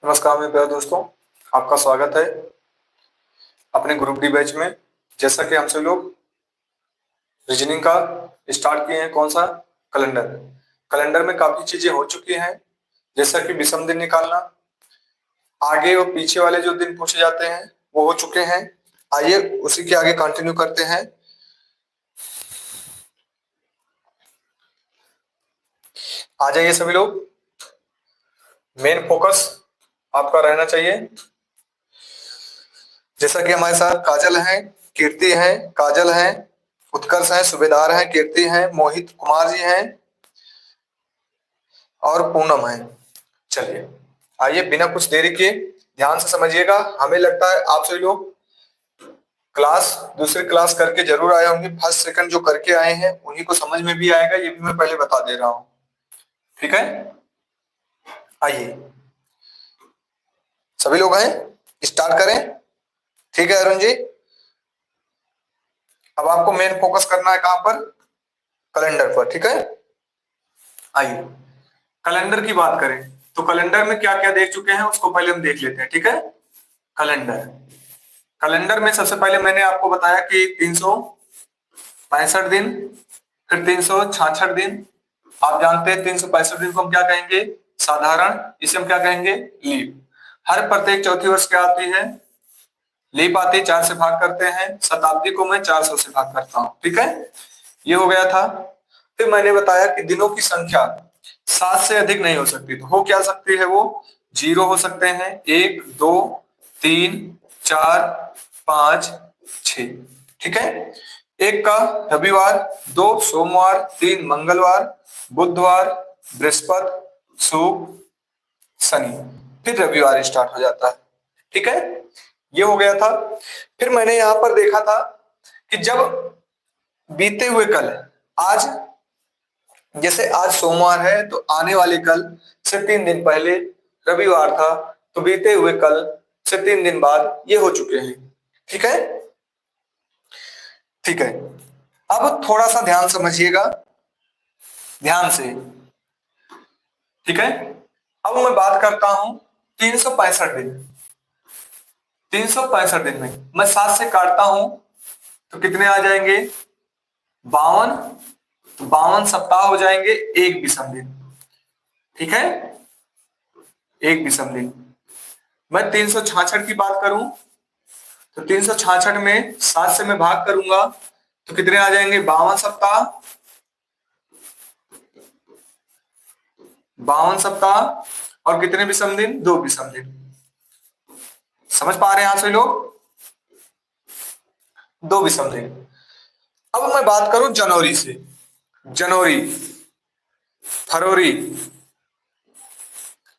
नमस्कार मेरे प्यारे दोस्तों, आपका स्वागत है अपने ग्रुप डी बैच में। जैसा कि हम सब लोग रीजनिंग का स्टार्ट किए हैं, कौन सा कैलेंडर। कैलेंडर में काफी चीजें हो चुकी हैं, जैसा कि विषम दिन निकालना, आगे और पीछे वाले जो दिन पूछे जाते हैं वो हो चुके हैं। आइए उसी के आगे कंटिन्यू करते हैं। आ जाइए सभी लोग, मेन फोकस आपका रहना चाहिए। जैसा कि हमारे साथ काजल है, कीर्ति है, काजल है, उत्कर्ष है, सुबेदार है, कीर्ति है, मोहित कुमार जी हैं और पूनम है। चलिए आइए बिना कुछ देरी के ध्यान से समझिएगा। हमें लगता है आप सभी लोग क्लास दूसरी क्लास करके जरूर आए होंगे। फर्स्ट सेकंड जो करके आए हैं उन्हीं को समझ में भी आएगा, ये भी मैं पहले बता दे रहा हूं। ठीक है, आइए सभी लोग हैं, स्टार्ट करें। ठीक है अरुण जी, अब आपको मेन फोकस करना है कहां पर? कैलेंडर पर। ठीक है, आइए कैलेंडर की बात करें तो कैलेंडर में क्या क्या देख चुके हैं उसको पहले हम देख लेते हैं। ठीक है, कैलेंडर कैलेंडर में सबसे पहले मैंने आपको बताया कि 365 दिन, फिर 366 दिन। आप जानते हैं 365 दिन को हम क्या कहेंगे? साधारण। इसे हम क्या कहेंगे? लीप। हर प्रत्येक चौथी वर्ष क्या आती है? लीप आती है। 4 से भाग करते हैं। शताब्दी को मैं 400 से भाग करता हूं। ठीक है, ये हो गया था। फिर मैंने बताया कि दिनों की संख्या 7 से अधिक नहीं हो सकती। तो हो क्या सकती है वो? 0 हो सकते हैं, 1, 2, 3, 4, 5, 6। ठीक है, 1 का रविवार, 2 सोमवार, 3 मंगलवार, बुधवार, बृहस्पति, शुक्र, शनि, फिर रविवार स्टार्ट हो जाता है। ठीक है, ये हो गया था। फिर मैंने यहां पर देखा था कि जब बीते हुए कल, आज जैसे आज सोमवार है तो आने वाले कल से 3 दिन पहले रविवार था, तो बीते हुए कल से 3 दिन बाद ये हो चुके हैं। ठीक है, ठीक है। अब थोड़ा सा ध्यान समझिएगा, ध्यान से। ठीक है, अब मैं बात करता हूं 365 दिन। 365 दिन में मैं 7 से काटता हूं तो कितने आ जाएंगे? 52। तो 52 सप्ताह हो जाएंगे, एक विषम दिन। ठीक है, एक विषम दिन। मैं 366 की बात करूं तो 366 में 7 से मैं भाग करूंगा तो कितने आ जाएंगे? 52 सप्ताह। 52 सप्ताह और कितने विषम दिन? 2 विषम दिन। समझ पा रहे हैं आप सभी लोग? 2 विषम दिन। अब मैं बात करूं जनवरी से। जनवरी, फरवरी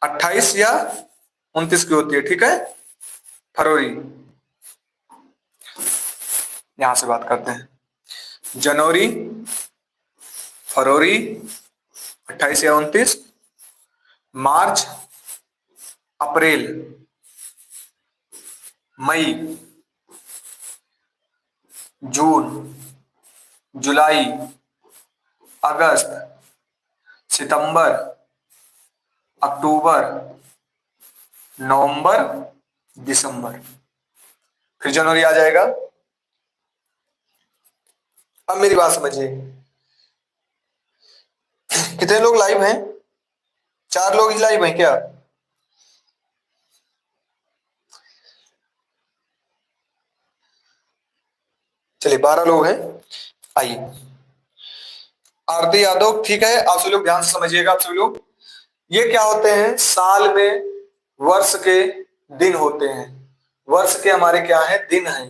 28 या 29 की होती है। ठीक है, फरवरी, यहां से बात करते हैं। जनवरी, फरवरी 28 या 29, मार्च, अप्रैल, मई, जून, जुलाई, अगस्त, सितंबर, अक्टूबर, नवंबर, दिसंबर, फिर जनवरी आ जाएगा। अब मेरी बात समझिए, कितने लोग लाइव हैं? 4 लोग ही लाइव हैं क्या? चलिए 12 लोग हैं। आइए, आरती यादव, ठीक है। आप सभी लोग ध्यान से समझिएगा। आप सभी लोग, ये क्या होते हैं? साल में वर्ष के दिन होते हैं। वर्ष के हमारे क्या है? दिन है।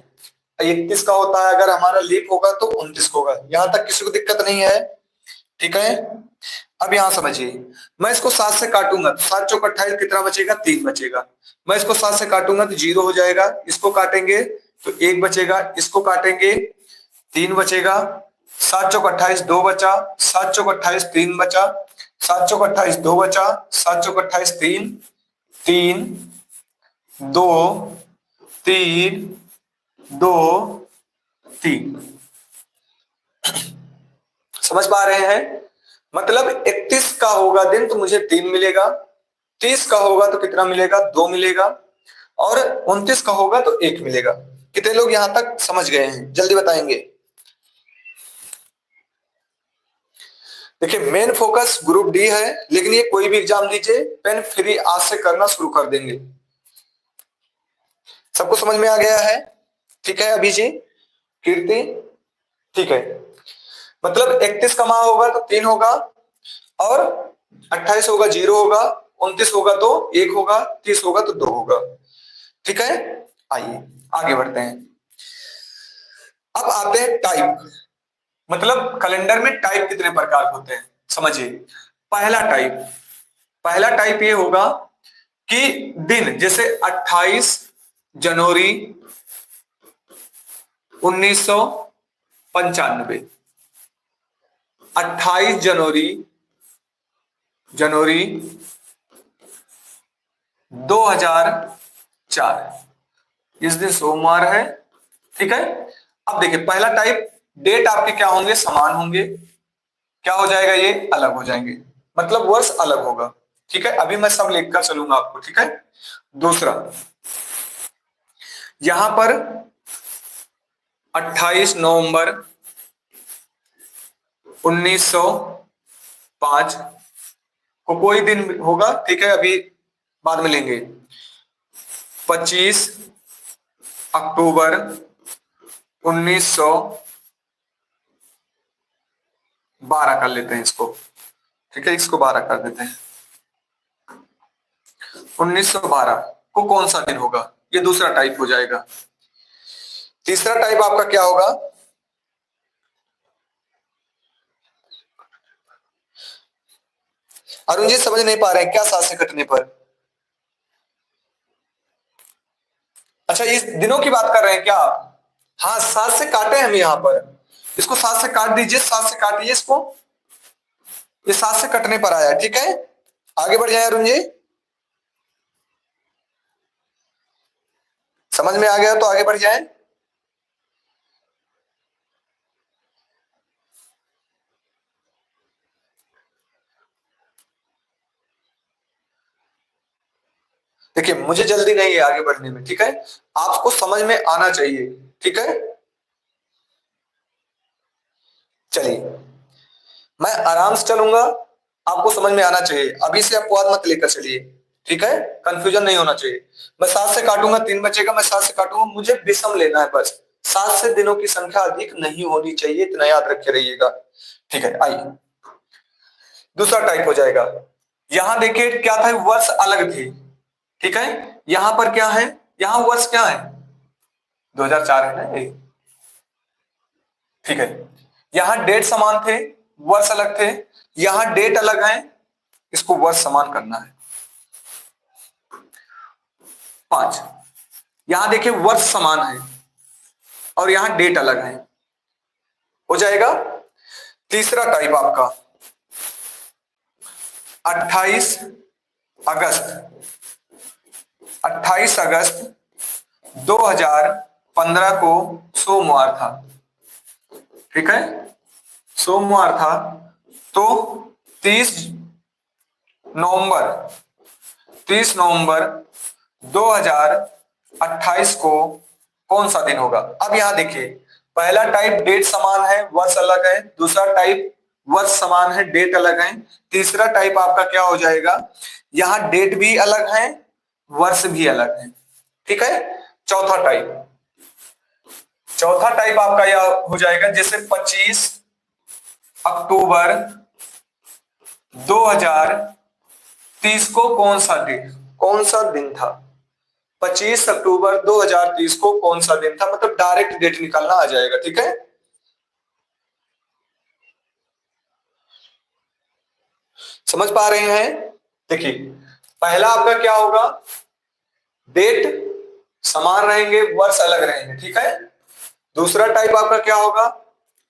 31 का होता है, अगर हमारा लीप होगा तो 29 होगा। यहां तक किसी को दिक्कत नहीं है? ठीक है, अब यहां समझिए, मैं इसको 7 से काटूंगा तो 7 चौक 28, कितना बचेगा? 3 बचेगा। मैं इसको 7 से काटूंगा तो 0 हो जाएगा। इसको काटेंगे तो 1 बचेगा। इसको काटेंगे 3 बचेगा। 7 चौक 28, 2 बचा। 7 चौक 28, 3 बचा। 7 चौक 28, 2 बचा। 7 चौक 28, 3, 3, 2, 3, 2, 3। समझ पा रहे हैं? मतलब 31 का होगा दिन तो मुझे 3 मिलेगा। 30 का होगा तो कितना मिलेगा, 2 मिलेगा, और 29 का होगा तो 1 मिलेगा। कितने लोग यहां तक समझ गए हैं, जल्दी बताएंगे। देखिए मेन फोकस ग्रुप डी है, लेकिन ये कोई भी एग्जाम दीजिए पेन फ्री आज से करना शुरू कर देंगे। सबको समझ में आ गया है? ठीक है अभी जी, कीर्ति, ठीक है। मतलब 31 का मान होगा तो 3 होगा, और 28 होगा 0 होगा, 29 होगा तो 1 होगा, 30 होगा तो 2 होगा। ठीक है, आइए आगे बढ़ते हैं। अब आते हैं टाइप, मतलब कैलेंडर में टाइप कितने प्रकार होते हैं समझिए। पहला टाइप, पहला टाइप ये होगा कि दिन, जैसे 28 जनवरी 1995, 28 जनवरी 2004, इस दिन सोमवार है। ठीक है, अब देखिए पहला टाइप, डेट आपके क्या होंगे, समान होंगे, क्या हो जाएगा, ये अलग हो जाएंगे, मतलब वर्ष अलग होगा। ठीक है, अभी मैं सब लिखकर चलूंगा आपको। ठीक है, दूसरा, यहां पर 28 नवंबर 1905 को कोई दिन होगा, ठीक है, अभी बाद में लेंगे। 25 अक्टूबर 1912 कर लेते हैं इसको। ठीक है, इसको 12 कर देते हैं। 1912 को कौन सा दिन होगा, ये दूसरा टाइप हो जाएगा। तीसरा टाइप आपका क्या होगा, अरुण जी समझ नहीं पा रहे हैं क्या, 7 से कटने पर? अच्छा, इस दिनों की बात कर रहे हैं क्या आप? हाँ, 7 से काटे हम यहाँ पर, इसको 7 से काट दीजिए, 7 से काटिए इसको, ये 7 से कटने पर आया। ठीक है, आगे बढ़ जाए अरुण जी, समझ में आ गया तो आगे बढ़ जाए। देखिए मुझे जल्दी नहीं है आगे बढ़ने में, ठीक है, आपको समझ में आना चाहिए। ठीक है, चलिए मैं आराम से चलूंगा, आपको समझ में आना चाहिए, अभी से अपवाद मत लेकर चलिए। ठीक है, कंफ्यूजन नहीं होना चाहिए। मैं 7 से काटूंगा 3 बचेगा, मैं 7 से काटूंगा, मुझे विषम लेना है बस, 7 से दिनों की संख्या अधिक नहीं होनी चाहिए, इतना याद रखे रहिएगा। ठीक है, आइए दूसरा टाइप हो जाएगा। यहां देखिए क्या था, वर्ष अलग थे। ठीक है, यहां पर क्या है, यहां वर्ष क्या है, 2004 है ना ये। ठीक है, यहां डेट समान थे, वर्ष अलग थे, यहां डेट अलग है, इसको वर्ष समान करना है। 5, यहां देखिए वर्ष समान है और यहां डेट अलग है, हो जाएगा। तीसरा टाइप आपका 28 अगस्त, 28 अगस्त 2015 को सोमवार था। ठीक है, सोमवार था, तो 30 नवंबर 30 नवंबर 2028 को कौन सा दिन होगा। अब यहां देखिए, पहला टाइप डेट समान है वर्ष अलग है, दूसरा टाइप वर्ष समान है डेट अलग है, तीसरा टाइप आपका क्या हो जाएगा, यहां डेट भी अलग है वर्ष भी अलग है। ठीक है, चौथा टाइप, चौथा टाइप आपका यह हो जाएगा, जैसे 25 अक्टूबर 2030 को कौन सा दिन था, 25 अक्टूबर 2030 को कौन सा दिन था, मतलब डायरेक्ट डेट निकालना आ जाएगा। ठीक है, समझ पा रहे हैं? देखिए पहला आपका क्या होगा, डेट समान रहेंगे वर्ष अलग रहेंगे। ठीक है, दूसरा टाइप आपका क्या होगा,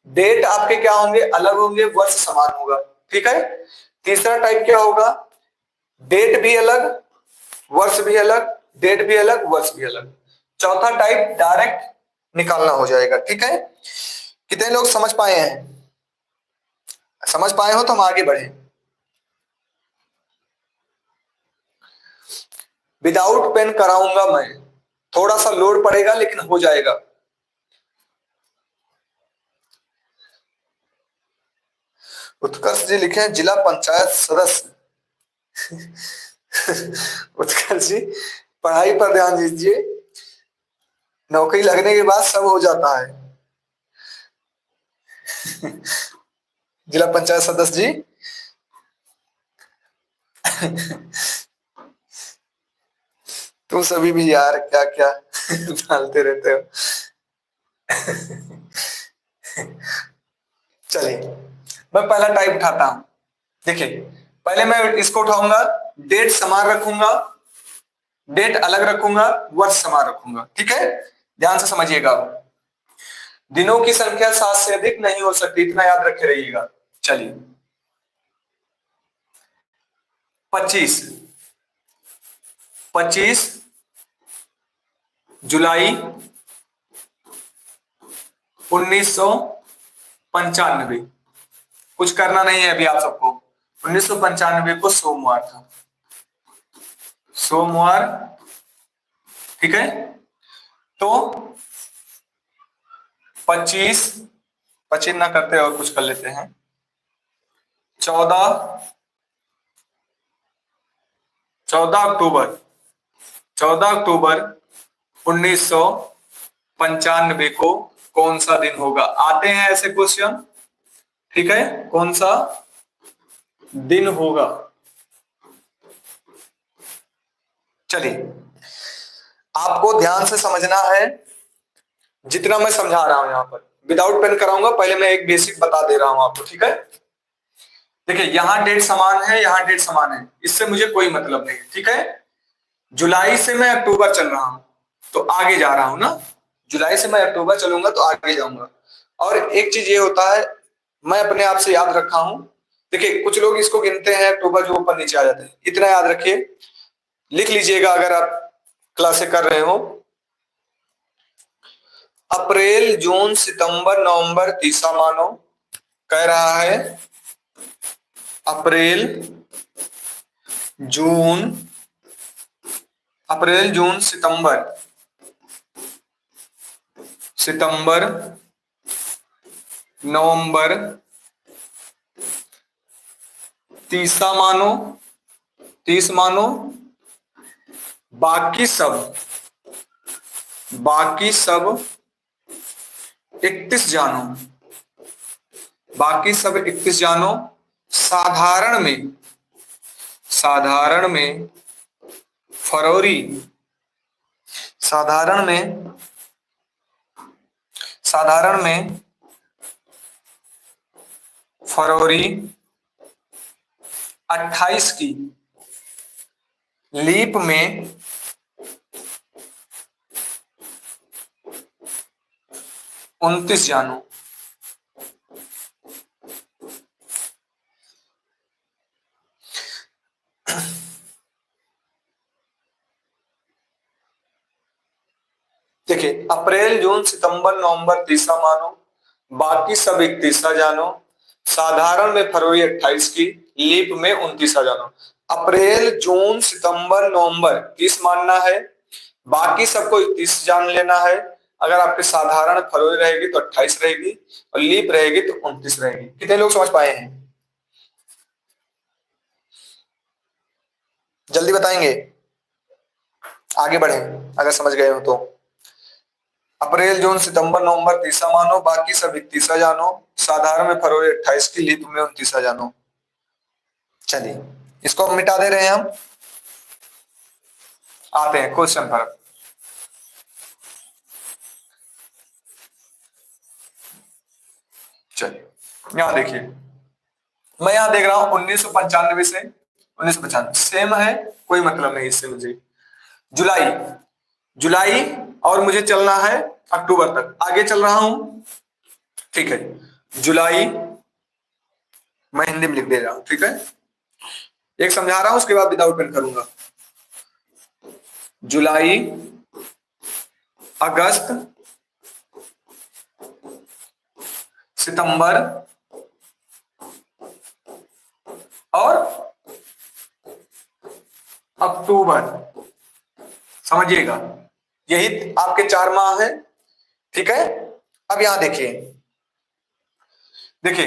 डेट आपके क्या होंगे, अलग होंगे, वर्ष समान होगा। ठीक है, तीसरा टाइप क्या होगा, डेट भी अलग वर्ष भी अलग, डेट भी अलग वर्ष भी अलग। चौथा टाइप डायरेक्ट निकालना हो जाएगा। ठीक है, कितने लोग समझ पाए हैं? समझ पाए हो तो हम आगे बढ़े। विदाउट पेन कराऊंगा मैं, थोड़ा सा लोड पड़ेगा लेकिन हो जाएगा। उत्कर्ष जी लिखे हैं जिला पंचायत सदस्य। उत्कर्ष जी पढ़ाई पर ध्यान दीजिए, नौकरी लगने के बाद सब हो जाता है। जिला पंचायत सदस्य जी। तुम सभी भी यार क्या क्या डालते रहते हो। चलिए मैं पहला टाइप उठाता हूं। देखिए पहले मैं इसको उठाऊंगा, डेट समान रखूंगा, डेट अलग रखूंगा, वर्ष समान रखूंगा। ठीक है, ध्यान से समझिएगा। दिनों की संख्या 7 से अधिक नहीं हो सकती, इतना याद रखे रहिएगा। चलिए 25 जुलाई 1995। कुछ करना नहीं है अभी आप सबको। 1995 को सोमवार था, सोमवार। ठीक है, तो 25 ना करते और कुछ कर लेते हैं। 14 अक्टूबर 1995 को कौन सा दिन होगा? आते हैं ऐसे क्वेश्चन। ठीक है, कौन सा दिन होगा? चलिए आपको ध्यान से समझना है, जितना मैं समझा रहा हूं यहां पर विदाउट पेन कराऊंगा। पहले मैं एक बेसिक बता दे रहा हूं आपको। ठीक है, देखिए यहां डेट समान है, यहां डेट समान है, इससे मुझे कोई मतलब नहीं। ठीक है, जुलाई से मैं अक्टूबर चल रहा हूं तो आगे जा रहा हूं ना, जुलाई से मैं अक्टूबर चलूंगा तो आगे जाऊंगा। और एक चीज ये होता है, मैं अपने आप से याद रखा हूं। देखिए कुछ लोग इसको गिनते हैं अक्टूबर जो ऊपर नीचे आ जाते हैं, इतना याद रखिए, लिख लीजिएगा अगर आप क्लासे कर रहे हो। अप्रैल जून सितंबर नवंबर तीसरा मानो, कह रहा है अप्रैल जून सितंबर नवंबर तीसरा मानो, 30 मानो, बाकी सब 31 जानो, बाकी सब 31 जानो। साधारण में फरवरी, साधारण में फरवरी 28 की, लीप में 29 जानो। देखिए अप्रैल जून सितंबर नवंबर तीसरा मानो, बाकी सब 31 जानो, साधारण में फरवरी 28 की, लीप में 29 जानो। अप्रैल जून सितंबर नवंबर 30 मानना है, बाकी सबको 31 जान लेना है। अगर आपके साधारण फरवरी रहेगी तो 28 रहेगी और लीप रहेगी तो 29 रहेगी। कितने लोग समझ पाए हैं? जल्दी बताएंगे, आगे बढ़े अगर समझ गए हो तो। अप्रैल जून सितंबर नवंबर तीसरा मानो, बाकी सब 31 जानो, साधारण में फरवरी 28 की, लीप में 29 जानो। चलिए इसको मिटा दे रहे हैं हम, आते हैं क्वेश्चन पर। चलिए यहां देखिए, मैं यहां देख रहा हूं 1995 से 1995 सेम है, कोई मतलब नहीं इससे मुझे। जुलाई और मुझे चलना है अक्टूबर तक, आगे चल रहा हूं। ठीक है, जुलाई मैं हिंदी में लिख दे रहा हूं। ठीक है, एक समझा रहा हूं उसके बाद विदाउट पेन करूंगा। जुलाई, अगस्त, सितंबर और अक्टूबर। समझिएगा, यही आपके 4 माह है। ठीक है, अब यहां देखिए, देखिए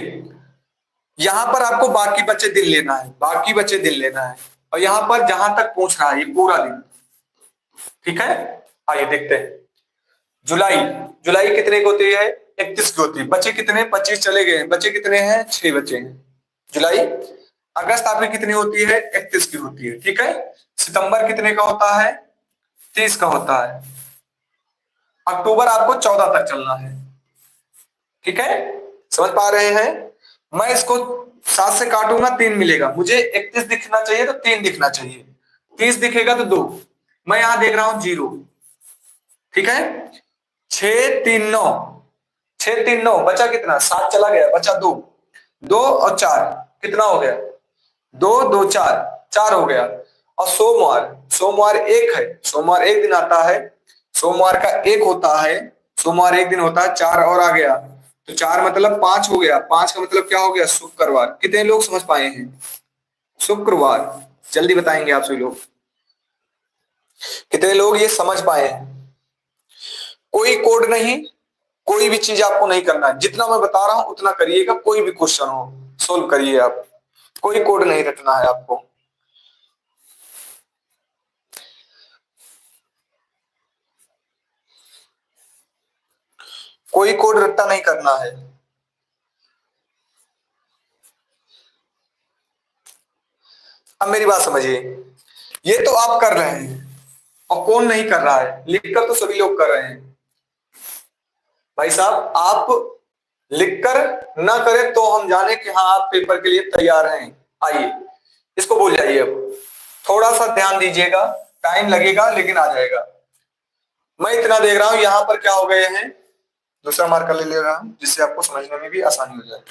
यहां पर आपको बाकी बचे दिन लेना है, बाकी बचे दिन लेना है, और यहां पर जहां तक पूछ रहा है ये पूरा दिन। ठीक है, आइए देखते हैं। जुलाई, जुलाई कितने की होती है? 31 की होती है। बचे कितने? 25 चले गए, बचे कितने हैं? 6 बचे हैं जुलाई। अगस्त आपकी कितनी होती है? 31 की होती है। ठीक है, सितंबर कितने का होता है? 30 का होता है। अक्टूबर आपको 14 तक चलना है। ठीक है, समझ पा रहे हैं? मैं इसको 7 से काटूंगा 3 मिलेगा, मुझे 31 दिखना चाहिए तो 3 दिखना चाहिए, 30 दिखेगा तो 2, मैं यहां देख रहा हूं 0। ठीक है, 6 3 9, 6 3 9, बचा कितना? 7 चला गया, बचा 2, 2 और 4 कितना हो गया? 2 2 4, 4 हो गया। और सोमवार, सोमवार एक है, सोमवार एक दिन आता है, सोमवार का एक होता है, सोमवार एक दिन होता है, 4 और आ गया तो 4 मतलब 5 हो गया, 5 का मतलब क्या हो गया? शुक्रवार। कितने लोग समझ पाए हैं? शुक्रवार। जल्दी बताएंगे आप सभी लोग, कितने लोग ये समझ पाए हैं? कोई कोड नहीं, कोई भी चीज आपको नहीं करना है, जितना मैं बता रहा हूं उतना करिएगा, कोई भी क्वेश्चन हो सोल्व करिए आप, कोई कोड नहीं रटना है आपको। कोई कोड रट्टा नहीं करना है। अब मेरी बात समझिए, ये तो आप कर रहे हैं, और कौन नहीं कर रहा है? लिखकर तो सभी लोग कर रहे हैं भाई साहब। आप लिखकर ना करें तो हम जाने कि हाँ आप पेपर के लिए तैयार हैं। आइए इसको बोल जाइए, अब थोड़ा सा ध्यान दीजिएगा, टाइम लगेगा लेकिन आ जाएगा। मैं इतना देख रहा हूं, यहां पर क्या हो गए हैं, दूसरा मार्कर ले रहा हूं जिससे आपको समझने में भी आसानी हो जाए।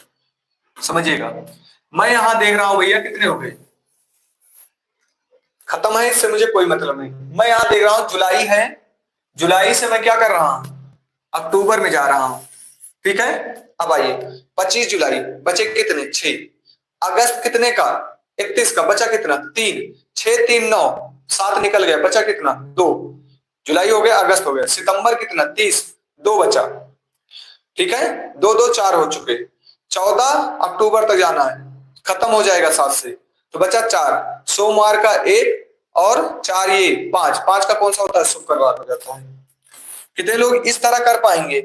समझिएगा, मैं यहां देख रहा हूं भैया कितने हो गए, खत्म है, इससे मुझे कोई मतलब नहीं। मैं यहां देख रहा हूं जुलाई है, जुलाई से मैं क्या कर रहा हूं? अक्टूबर में जा रहा हूं। ठीक है, अब आइए 25 जुलाई, बचे कितने? 6। अगस्त कितने का? 31 का, बचा कितना? 3। 6 3 9, 7 निकल गया, बचा कितना? 2। जुलाई हो गया, अगस्त हो गया, सितंबर कितना? 30, 2 बचा। ठीक है, 2 2 4 हो चुके, 14 अक्टूबर तक जाना है, खत्म हो जाएगा 7 से, तो बचा 4, सोमवार का 1 और 4 ये 5, 5 का कौन सा होता है? शुक्रवार हो जाता है। कितने लोग इस तरह कर पाएंगे?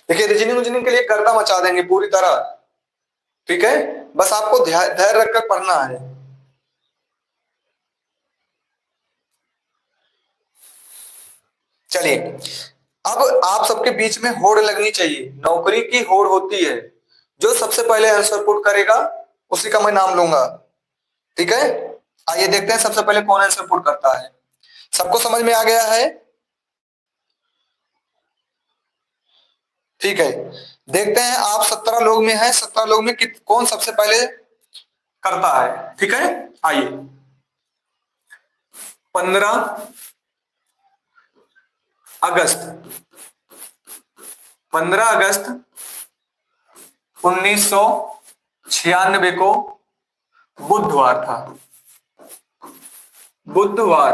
देखिए रीजनिंग उजनिंग के लिए गर्दा मचा देंगे पूरी तरह। ठीक है, बस आपको धैर्य रखकर पढ़ना है। चलिए, अब आप सबके बीच में होड़ लगनी चाहिए, नौकरी की होड़ होती है, जो सबसे पहले आंसर पुट करेगा उसी का मैं नाम लूंगा। ठीक है, आइए देखते हैं सबसे पहले कौन आंसर पुट करता है। सबको समझ में आ गया है? ठीक है, देखते हैं आप 17 लोग में हैं, 17 लोग में कौन सबसे पहले करता है। ठीक है, आइए 15 अगस्त, 15 अगस्त 1996 को बुधवार था, बुधवार।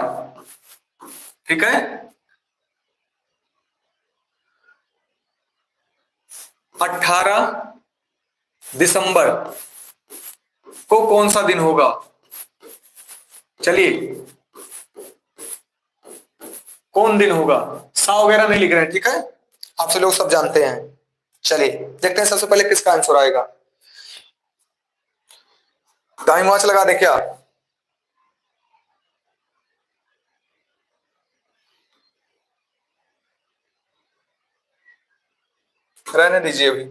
ठीक है, 18 दिसंबर को कौन सा दिन होगा? चलिए, कौन दिन होगा? सा वगैरह नहीं लिख रहे हैं, ठीक है, आपसे लोग सब जानते हैं। चलिए देखते हैं सबसे पहले किसका आंसर आएगा। टाइम वॉच लगा दे क्या? रहने दीजिए, अभी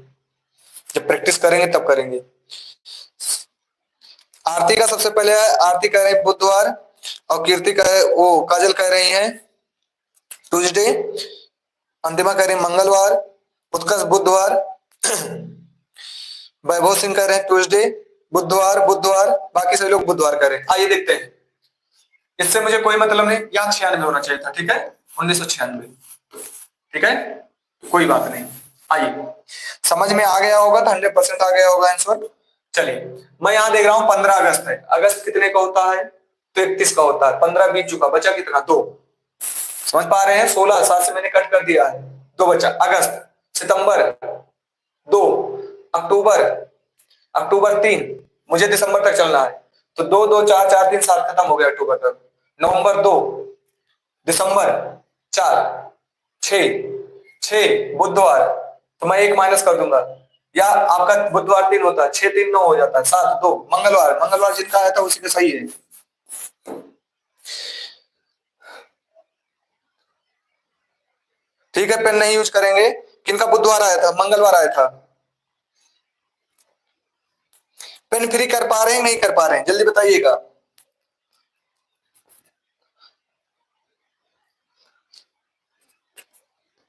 जब प्रैक्टिस करेंगे तब करेंगे। आरती का सबसे पहले है, आरती कह रहे हैं बुधवार, और कीर्ति कह वो काजल कह रही है ट्यूसडे, अंतिमा कह रही मंगलवार, उत्कर्ष बुधवार, वैभव सिंह कह रहे हैं ट्यूसडे, बुधवार बुधवार, बाकी सभी लोग बुधवार कह रहे हैं। आइए देखते हैं, इससे मुझे कोई मतलब नहीं, यहाँ 96 होना चाहिए था। ठीक है, 1996। ठीक है, कोई बात नहीं। आइए, समझ में आ गया होगा तो 100% आ गया होगा आंसर। चलिए मैं यहां देख रहा हूं 15 अगस्त है, अगस्त कितने का होता है? तो 31 का होता है। 15 बीत चुका, बचा कितना? 2। समझ पा रहे हैं? 16 7 से मैंने कट कर दिया है, 2 बचा। अगस्त, सितंबर 2, अक्टूबर, अक्टूबर 3, मुझे दिसंबर तक चलना है तो 2 2 4 4 3 7 खत्म हो गया अक्टूबर तक। नवंबर 2, दिसंबर 4, 6 6 बुधवार, तो मैं 1 माइनस कर दूंगा, या आपका बुधवार 3 होता है, 6 3 9 हो जाता है, 7 2 मंगलवार, मंगलवार जिनका आया था उसी का सही है। ठीक है, पेन नहीं यूज करेंगे। किनका बुधवार आया था? मंगलवार आया था। पेन फ्री कर पा रहे हैं नहीं कर पा रहे हैं? जल्दी बताइएगा।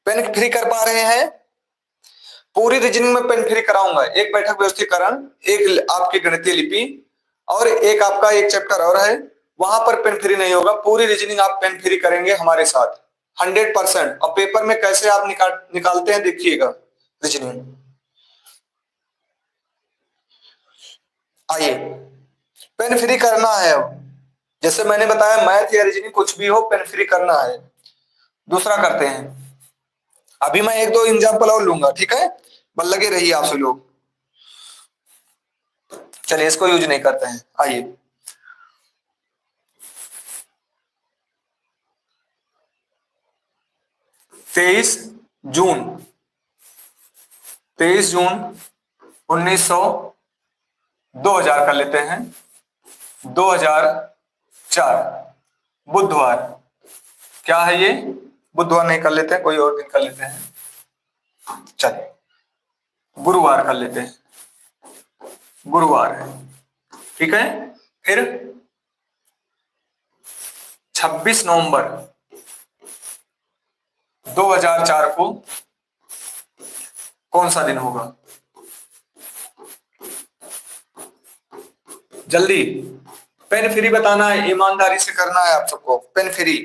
पेन फ्री कर पा रहे हैं? पूरी रीजनिंग में पेन फ्री कराऊंगा। एक बैठक व्यवस्थीकरण, एक आपकी गणितीय लिपि, और एक आपका एक चैप्टर और है, वहां पर पेन फ्री नहीं होगा। पूरी रीजनिंग आप पेन फ्री करेंगे हमारे साथ 100%। और पेपर में कैसे आप निकालते हैं देखिएगा रीजनिंग। आइए, पेन फ्री करना है अब। जैसे मैंने बताया, मैथ या रीजनिंग कुछ भी हो, पेन फ्री करना है। दूसरा करते हैं। अभी मैं 1 2 एग्जाम्पल और लूंगा, ठीक है? बस लगे रहिए आप सब लोग। चलिए, इसको यूज नहीं करते हैं। आइए, 23 जून, 23 जून 1900, 2000 कर लेते हैं, 2004 बुधवार। क्या है ये? बुधवार नहीं कर लेते हैं, कोई और दिन कर लेते हैं। चलिए, गुरुवार कर लेते हैं, गुरुवार है, ठीक है। फिर 26 नवंबर 2004 को कौन सा दिन होगा? जल्दी, पेन फ्री बताना है, ईमानदारी से करना है आप सबको। पेन फ्री,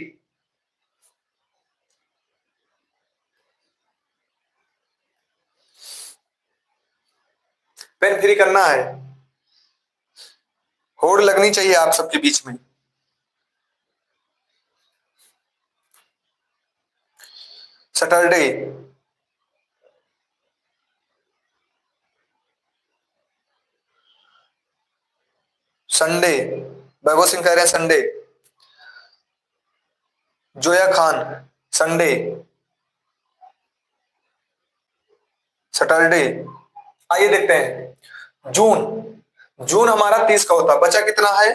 पेन फ्री करना है। होड़ लगनी चाहिए आप सबके बीच में। सैटरडे, संडे, वैभव सिंह कह रहे हैं Sunday. Zoya Khan, Sunday, Saturday. आइए देखते हैं। जून, जून हमारा 30 का होता है, बचा कितना है?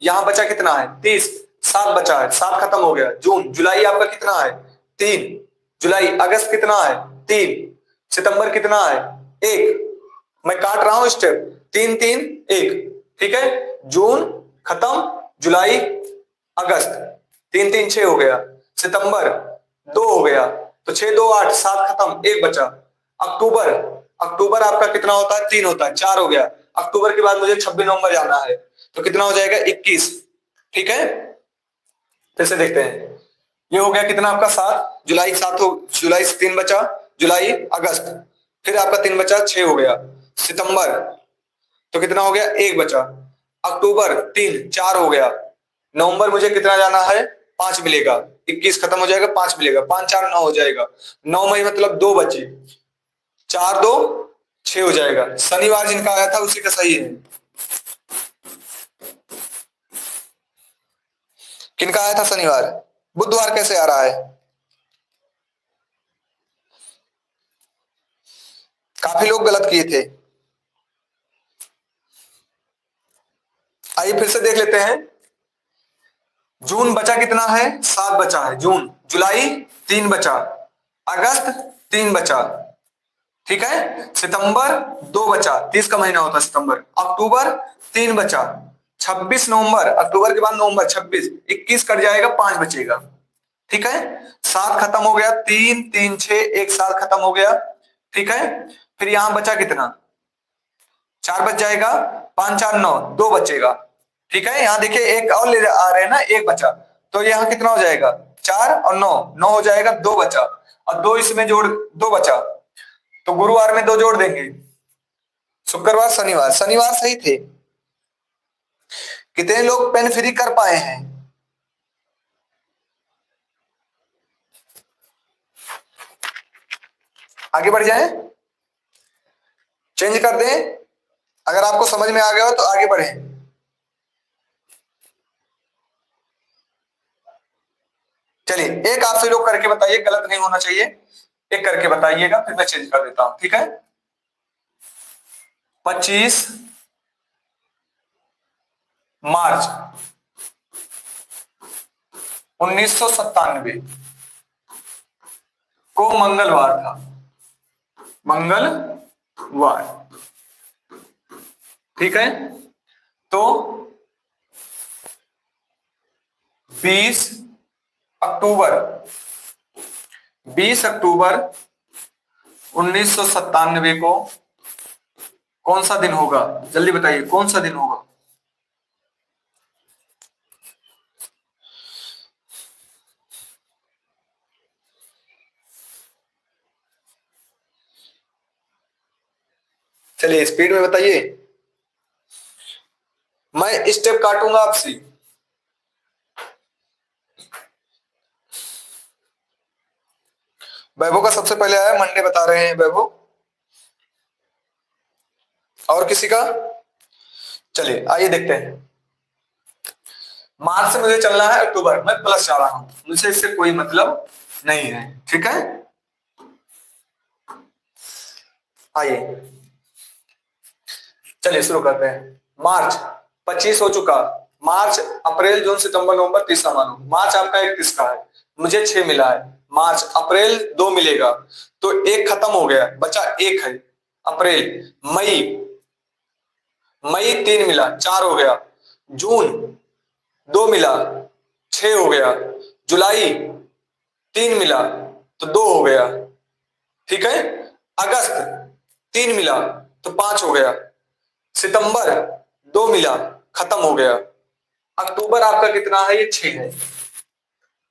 यहां बचा कितना है? 30, 7 बचा है, 7 खत्म हो गया। जून, जुलाई आपका कितना है? 3 जुलाई। अगस्त कितना है? 3। सितंबर कितना है? 1। मैं काट रहा हूं स्टेप, 3 3 1, ठीक है। जून खत्म, जुलाई, अगस्त, 3 3 6 हो गया। सितंबर 2 हो गया, तो 6 2 8, 7 खत्म, 1 बचा। अक्टूबर, अक्टूबर आपका कितना होता है? 3 होता है, 4 हो गया। अक्टूबर के बाद मुझे 26 नवंबर जाना है, तो कितना हो जाएगा? 21, ठीक है। फिर से देखते हैं। ये हो गया कितना आपका? 7 जुलाई, 7 हो, जुलाई से 3 बचा, जुलाई अगस्त, फिर आपका 3 बचा, 6 हो गया। सितंबर, तो कितना हो गया? 1 बचा। अक्टूबर 3, 4 हो गया। नवंबर मुझे कितना जाना है? 5 मिलेगा, 21 खत्म हो जाएगा, 5 मिलेगा, 5 4 9 हो जाएगा। 9 मई मतलब 2 बचे, 4 2 6 हो जाएगा। शनिवार जिनका आया था उसी का सही है। किनका आया था शनिवार? बुधवार कैसे आ रहा है? काफी लोग गलत किए थे। आइए फिर से देख लेते हैं। जून बचा कितना है? 7 बचा है जून। जुलाई 3 बचा, अगस्त 3 बचा, ठीक है। सितंबर 2 बचा, 30 का महीना होता है सितंबर। अक्टूबर 3 बचा, 26 नवंबर, अक्टूबर के बाद नवंबर 26, 21 कट जाएगा, 5 बचेगा, ठीक है। 7 खत्म हो गया, 3 3 6, एक 7 खत्म हो गया, ठीक है। फिर यहां बचा कितना? 4 बच जाएगा, 5 4 9, 2 बचेगा, ठीक है। यहाँ देखिए एक और ले आ रहे हैं ना, 1 बचा, तो यहाँ कितना हो जाएगा? 4 और 9, 9 हो जाएगा, 2 बचा, और 2 इसमें जोड़, 2 बचा, तो गुरुवार में 2 जोड़ देंगे, शुक्रवार शनिवार, शनिवार सही थे। कितने लोग पेन फ्री कर पाए हैं? आगे बढ़ जाएं, चेंज कर दें, अगर आपको समझ में आ गया हो तो आगे बढ़ें। चलिए एक आपसे लोग करके बताइए, गलत नहीं होना चाहिए, एक करके बताइएगा फिर मैं चेंज कर देता हूं, ठीक है। 25 मार्च 1997 को मंगलवार था, मंगलवार, ठीक है। तो 20 अक्टूबर 20 अक्टूबर 1997 को कौन सा दिन होगा? जल्दी बताइए कौन सा दिन होगा? चलिए स्पीड में बताइए, मैं स्टेप काटूंगा आपसे। वैभव का सबसे पहले आया, मंडे बता रहे हैं वैभव, और किसी का? चलिए आइए देखते हैं। मार्च से मुझे चलना है अक्टूबर, मैं प्लस जा रहा हूं, मुझे इससे कोई मतलब नहीं है, ठीक है। आइए चलिए शुरू करते हैं। मार्च 25 हो चुका, मार्च अप्रैल जून सितंबर नवंबर, तीसरा मानो मार्च आपका 31 का है, मुझे 6 मिला है। मार्च अप्रैल 2 मिलेगा, तो एक खत्म हो गया, बचा एक है अप्रैल। मई मई 3 मिला, 4 हो गया। जून 2 मिला, 6 हो गया। जुलाई 3 मिला तो 2 हो गया, ठीक है। अगस्त 3 मिला तो 5 हो गया। सितंबर 2 मिला, खत्म हो गया। अक्टूबर आपका कितना है? ये 6 है,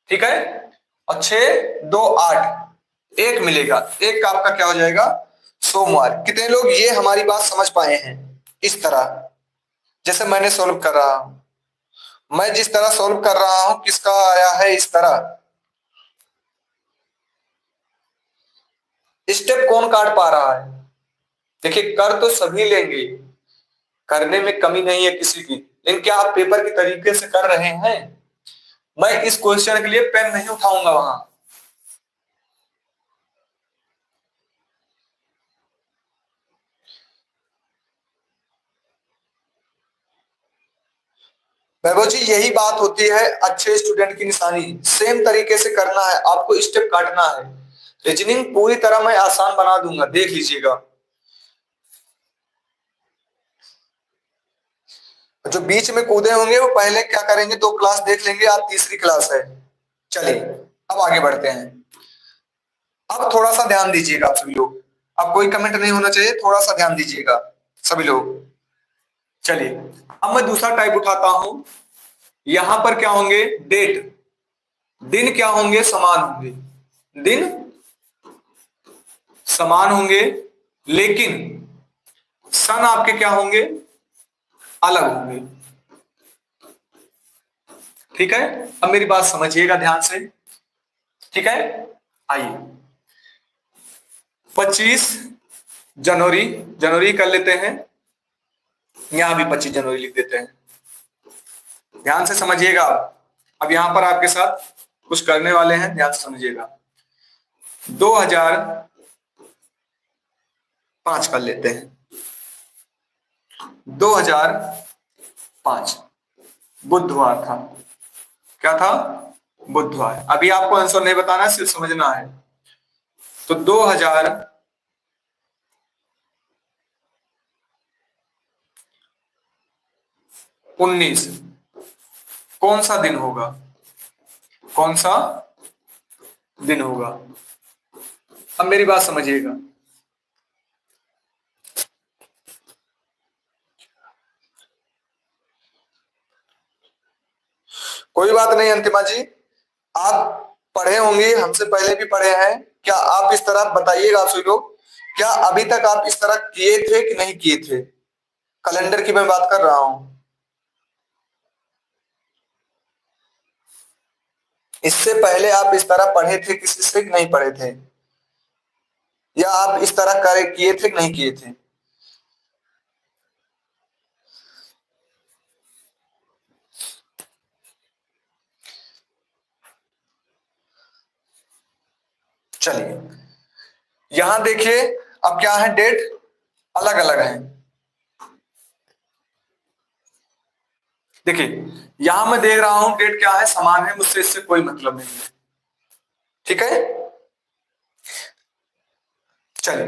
ठीक है। और 6 2 8, एक मिलेगा, एक का आपका क्या हो जाएगा? सोमवार। कितने लोग ये हमारी बात समझ पाए हैं? इस तरह जैसे मैंने सॉल्व कर रहा हूं, मैं जिस तरह सॉल्व कर रहा हूं, किसका आया है इस तरह? स्टेप कौन काट पा रहा है? देखिए कर तो सभी लेंगे, करने में कमी नहीं है किसी की, लेकिन क्या आप पेपर के तरीके से कर रहे हैं? मैं इस क्वेश्चन के लिए पेन नहीं उठाऊंगा वहां। वैभव जी यही बात होती है अच्छे स्टूडेंट की निशानी, सेम तरीके से करना है आपको, स्टेप काटना है। रीजनिंग पूरी तरह मैं आसान बना दूंगा, देख लीजिएगा। जो बीच में कूदे होंगे वो पहले क्या करेंगे, 2 क्लास देख लेंगे, आज तीसरी क्लास है। चलिए अब आगे बढ़ते हैं। अब थोड़ा सा ध्यान दीजिएगा आप सभी लोग, अब कोई कमेंट नहीं होना चाहिए, थोड़ा सा ध्यान दीजिएगा सभी लोग। चलिए अब मैं दूसरा टाइप उठाता हूं। यहां पर क्या होंगे? डेट, दिन क्या होंगे? समान होंगे, दिन समान होंगे, लेकिन सन आपके क्या होंगे? अलग होंगे, ठीक है। अब मेरी बात समझिएगा ध्यान से, ठीक है। आइए 25 जनवरी, जनवरी कर लेते हैं, यहां भी 25 जनवरी लिख देते हैं। ध्यान से समझिएगा, अब यहां पर आपके साथ कुछ करने वाले हैं, ध्यान से समझिएगा। 2005 कर लेते हैं, 2005 बुधवार था। क्या था? बुधवार। अभी आपको आंसर नहीं बताना, सिर्फ समझना है। तो 2019 कौन सा दिन होगा? कौन सा दिन होगा? अब मेरी बात समझिएगा। कोई बात नहीं अंतिमा जी, आप पढ़े होंगे, हमसे पहले भी पढ़े हैं, क्या आप इस तरह बताइएगा आप सभी लोग क्या अभी तक आप इस तरह किए थे कि नहीं किए थे? कैलेंडर की मैं बात कर रहा हूं। इससे पहले आप इस तरह पढ़े थे किसी से कि नहीं पढ़े थे? या आप इस तरह कार्य किए थे कि नहीं किए थे? चलिए, यहां देखिए, अब क्या है, डेट अलग अलग है। देखिए, यहां मैं देख रहा हूं डेट क्या है, समान है, मुझसे इससे कोई मतलब नहीं है। ठीक है, चलिए,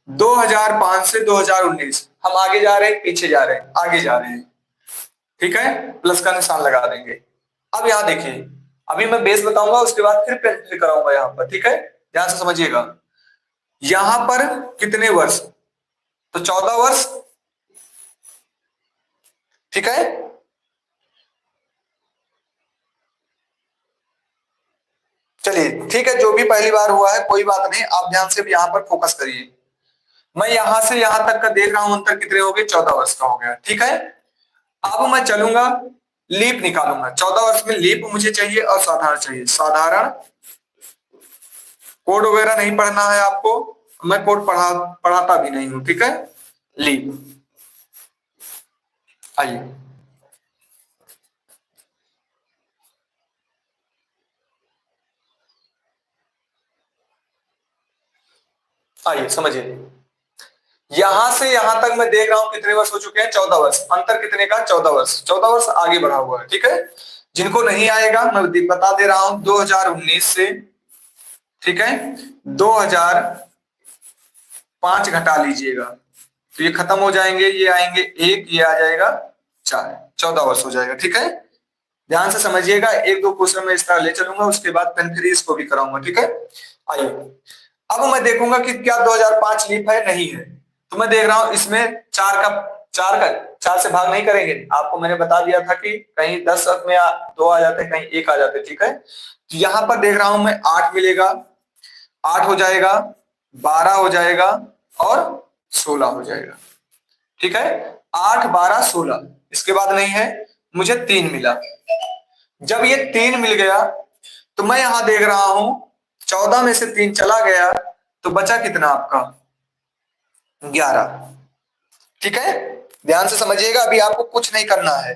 2005 से 2019, हम आगे जा रहे हैं पीछे जा रहे हैं, आगे जा रहे हैं। ठीक है, प्लस का निशान लगा देंगे। अब यहां देखिए, अभी मैं बेस बताऊंगा, उसके बाद फिर पेंसिल कराऊंगा यहां पर। ठीक है, ध्यान से समझिएगा। यहां पर कितने वर्ष? तो 14 वर्ष। ठीक है, चलिए ठीक है, जो भी पहली बार हुआ है कोई बात नहीं, आप ध्यान से यहां पर फोकस करिए। मैं यहां से यहां तक का देख रहा हूं, अंतर कितने हो गए? 14 वर्ष का हो गया। ठीक है, अब मैं चलूंगा, लीप निकालूंगा। 14 वर्ष में लीप मुझे चाहिए और साधारण चाहिए। साधारण, कोड वगैरह नहीं पढ़ना है आपको, मैं कोड पढ़ाता भी नहीं हूं। ठीक है, लीप, आइए, आइए समझिए। यहां से यहां तक मैं देख रहा हूं कितने वर्ष हो चुके हैं? 14 वर्ष। अंतर कितने का? 14 वर्ष। 14 वर्ष आगे बढ़ा हुआ है। ठीक है, जिनको नहीं आएगा मैं बता दे रहा हूं, 2019 से, ठीक है, 2005 घटा लीजिएगा, तो ये खत्म हो जाएंगे, ये आएंगे एक, ये आ जाएगा 4, 14 वर्ष हो जाएगा। ठीक है, ध्यान से समझिएगा, एक दो क्वेश्चन में इस तरह ले चलूंगा, उसके बाद पेन फ्री इसको भी कराऊंगा। ठीक है, आइए, अब मैं देखूंगा कि क्या 2005 लीप है, नहीं है। तो मैं देख रहा हूं इसमें चार से भाग नहीं करेंगे। आपको मैंने बता दिया था कि कहीं 10 में दो आ जाते, कहीं एक आ जाते। ठीक है, तो यहां पर देख रहा हूं मैं 8 मिलेगा, 8 हो जाएगा, 12 हो जाएगा और 16 हो जाएगा। ठीक है, 8, 12, 16, इसके बाद नहीं है, मुझे 3 मिला। जब ये 3 मिल गया तो मैं यहां देख रहा हूं 14 में से 3 चला गया, तो बचा कितना आपका? 11। ठीक है, ध्यान से समझिएगा, अभी आपको कुछ नहीं करना है।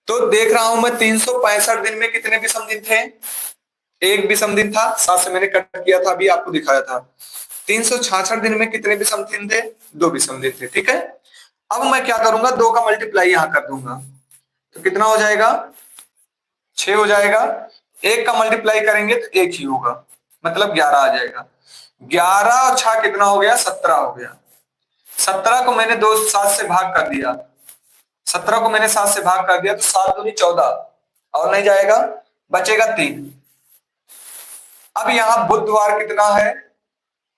तो देख रहा हूं मैं 365 दिन में कितने विषम दिन थे? एक विषम दिन था, 7 से मैंने कट किया था, अभी आपको दिखाया था। 366 दिन में कितने विषम दिन थे? 2 विषम दिन थे। ठीक है, अब मैं क्या करूंगा, 2 का मल्टीप्लाई यहां कर दूंगा, तो कितना हो जाएगा? 6 हो जाएगा। एक का मल्टीप्लाई करेंगे तो एक ही होगा, मतलब 11 आ जाएगा। 11 और 6 कितना हो गया? 17 हो गया। 17 को मैंने 7 से भाग कर दिया, 17 को मैंने 7 से भाग कर दिया, तो 7 दूनी 14, और नहीं जाएगा, बचेगा 3। अब यहां बुधवार कितना है?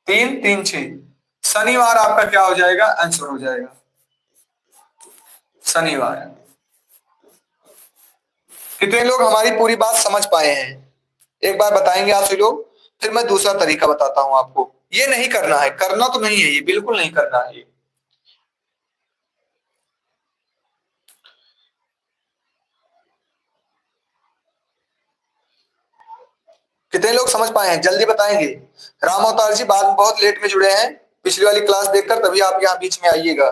3, 3, 6, शनिवार आपका क्या हो जाएगा? आंसर हो जाएगा शनिवार। कितने लोग हमारी पूरी बात समझ पाए हैं? एक बार बताएंगे आप सभी लोग, फिर मैं दूसरा तरीका बताता हूं आपको। ये नहीं करना है, करना तो नहीं है, ये बिल्कुल नहीं करना है। कितने लोग समझ पाए हैं, जल्दी बताएंगे। राम अवतार जी बाद में बहुत लेट में जुड़े हैं, पिछली वाली क्लास देखकर तभी आप यहाँ बीच में आइएगा।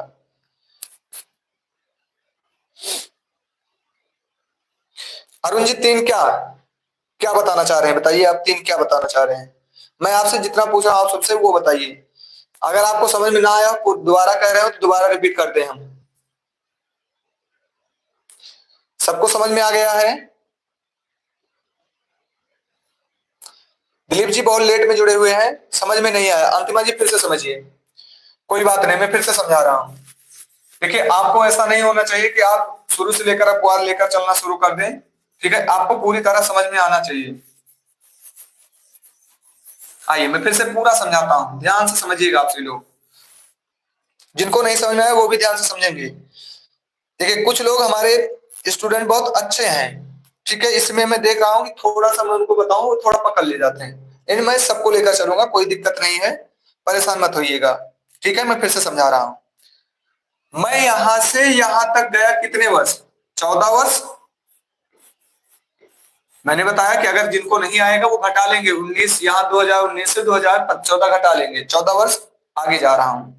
अरुण जी, 3 क्या क्या बताना चाह रहे हैं? बताइए आप 3 क्या बताना चाह रहे हैं? मैं आपसे जितना पूछ रहा हूं आप सबसे वो बताइए। अगर आपको समझ में ना आया, दोबारा कह रहे हो तो दोबारा रिपीट करते हैं हम। सबको समझ में आ गया है? दिलीप जी बहुत लेट में जुड़े हुए हैं, समझ में नहीं आया। अंतिमा जी फिर से समझिए। कोई बात नहीं, मैं फिर से समझा रहा हूं। देखिए, आपको ऐसा नहीं होना चाहिए कि आप शुरू से लेकर अपवार लेकर चलना शुरू कर दें। ठीक है, आपको पूरी तरह समझ में आना चाहिए। आइए मैं फिर से पूरा समझाता हूं, ध्यान से समझिएगा आप सभी लोग। जिनको नहीं समझ में आया वो भी ध्यान से समझेंगे। देखिए, कुछ लोग हमारे स्टूडेंट बहुत अच्छे हैं। ठीक है, इसमें मैं देख रहा हूँ कि थोड़ा सा मैं उनको बताऊं वो थोड़ा पकड़ ले जाते हैं, इन मैं सबको लेकर चलूंगा, कोई दिक्कत नहीं है। परेशान मत होइएगा, ठीक है। मैं फिर से समझा रहा हूं। मैं यहां से यहां तक गया कितने वर्ष? 14 वर्ष। मैंने बताया कि अगर जिनको नहीं आएगा वो घटा लेंगे, 19 यहाँ 2019 से 2014 घटा लेंगे, 14 वर्ष आगे जा रहा हूं।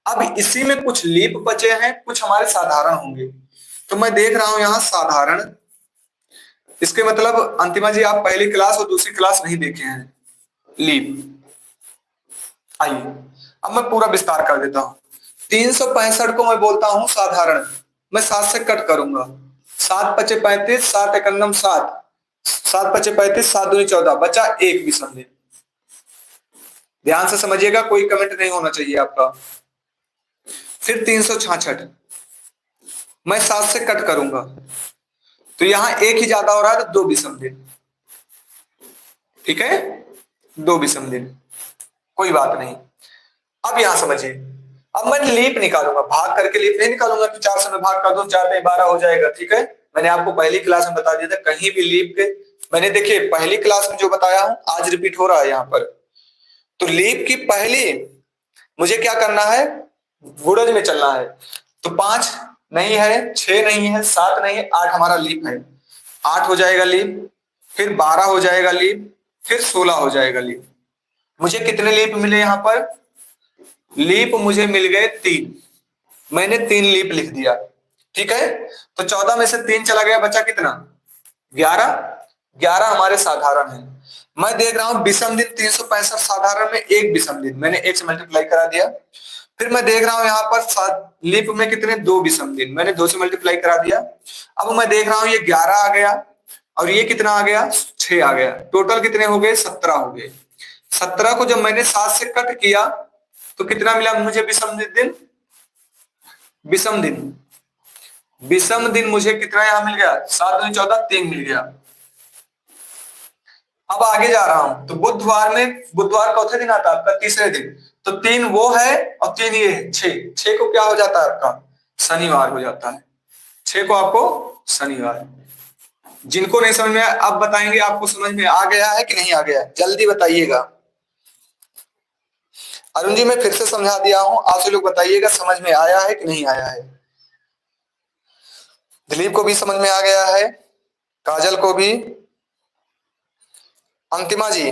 अब इसी में कुछ लीप बचे हैं, कुछ हमारे साधारण होंगे। तो मैं देख रहा हूं यहां साधारण, इसके मतलब अंतिमा जी आप पहली क्लास और दूसरी क्लास नहीं देखे हैं। लीप, आइए अब मैं पूरा विस्तार कर देता हूं। 365 को मैं बोलता हूं साधारण। मैं 7 से कट करूंगा, 7 पचे 35, 7 एकन्नम 7, 7 पचे 35, 7 दूनी 14, बचा एक विषम दिन। ध्यान से समझिएगा, कोई कमेंट नहीं होना चाहिए आपका। फिर 366, मैं 7 से कट करूंगा तो यहां एक ही ज्यादा हो रहा है, तो 2 विषम दिन, ठीक है, 2 विषम दिन, कोई बात नहीं। अब यहां समझिए, अब मैं लीप निकालूंगा, भाग करके लीप नहीं निकालूंगा कि 4 से मैं भाग कर दूं, 4 पे 12 हो जाएगा, ठीक है। मैंने आपको पहली क्लास में बता दिया था, कहीं भी लीप के मैंने देखिए पहली क्लास में जो बताया हूं आज रिपीट हो रहा है यहाँ पर। तो लीप की पहली मुझे क्या करना है, गुणज में चलना है। तो 5 नहीं है, 6 नहीं है, 7 नहीं है, 8 हमारा लीप है। 8 हो जाएगा लीप, फिर 12 हो जाएगा लीप, फिर 16 हो जाएगा लीप। मुझे कितने लीप मिले यहाँ पर? लीप मुझे मिल गए 3। मैंने 3 लीप लिख दिया, ठीक है। तो 14 में से 3 चला गया, बचा कितना? 11। 11 हमारे साधारण है। मैं देख रहा हूं विषम दिन 365 साधारण में एक विषम दिन, मैंने 1 से मल्टीप्लाई करा दिया। फिर मैं देख रहा हूं यहाँ पर लीप में कितने? 2 विषम दिन, मैंने 2 से मल्टीप्लाई करा दिया। अब मैं देख रहा हूं ये 11 आ गया और ये कितना आ गया? 6 आ गया। टोटल कितने हो गए? 17 हो गए। 17 को जब मैंने 7 से कट किया तो कितना मिला मुझे विषम दिन? विषम दिन, विषम दिन मुझे कितना यहां मिल गया? 7 दूनी 14, 3 मिल गया। अब आगे जा रहा हूं तो बुधवार में, बुधवार चौथे दिन आता है आपका, तीसरे दिन, तो 3 वो है और 3 ये है, 6। 6 को क्या हो जाता है आपका? शनिवार हो जाता है। 6 को आपको शनिवार। जिनको नहीं समझ में आया अब बताएंगे, आपको समझ में आ गया है कि नहीं आ गया? जल्दी बताइएगा। अरुण जी मैं फिर से समझा दिया हूं, आप लोग बताइएगा समझ में आया है कि नहीं आया है। दिलीप को भी समझ में आ गया है, काजल को भी, अंतिमा जी,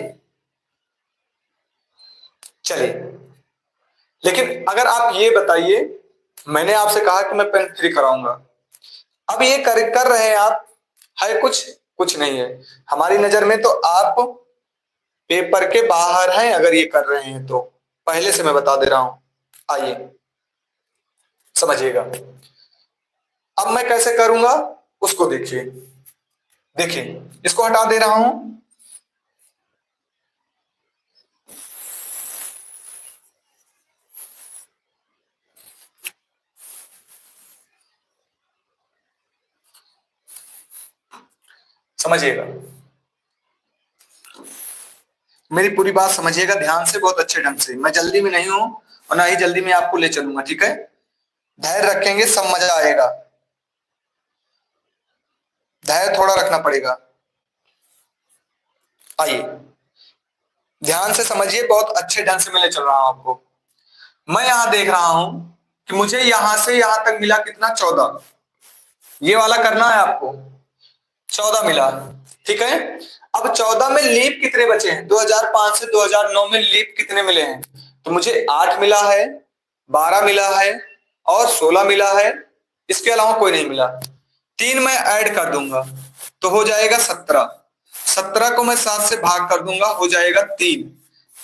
चलिए। लेकिन अगर आप ये बताइए, मैंने आपसे कहा कि मैं पेन फ्री कराऊंगा, अब ये कर रहे हैं आप, है कुछ कुछ नहीं है हमारी नजर में, तो आप पेपर के बाहर हैं अगर ये कर रहे हैं तो, पहले से मैं बता दे रहा हूं। आइए समझिएगा, अब मैं कैसे करूंगा उसको देखिए। देखिए इसको हटा दे रहा हूं, समझिएगा, मेरी पूरी बात समझिएगा ध्यान से, बहुत अच्छे ढंग से। मैं जल्दी में नहीं हूं और ना ही जल्दी में आपको ले चलूंगा, ठीक है। धैर्य रखेंगे सब मजा आएगा, धैर्य थोड़ा रखना पड़ेगा। आइए ध्यान से समझिए, बहुत अच्छे ढंग से मैं ले चल रहा हूं आपको। मैं यहां देख रहा हूं कि मुझे यहां से यहां तक मिला कितना? 14। ये वाला करना है आपको, 14 मिला, ठीक है। अब 14 में लीप कितने बचे हैं? 2005 से 2009 में लीप कितने मिले हैं? तो मुझे 8 मिला है, 12 मिला है और 16 मिला है, इसके अलावा कोई नहीं मिला। 3 मैं ऐड कर दूंगा तो हो जाएगा 17। 17 को मैं 7 से भाग कर दूंगा, हो जाएगा 3।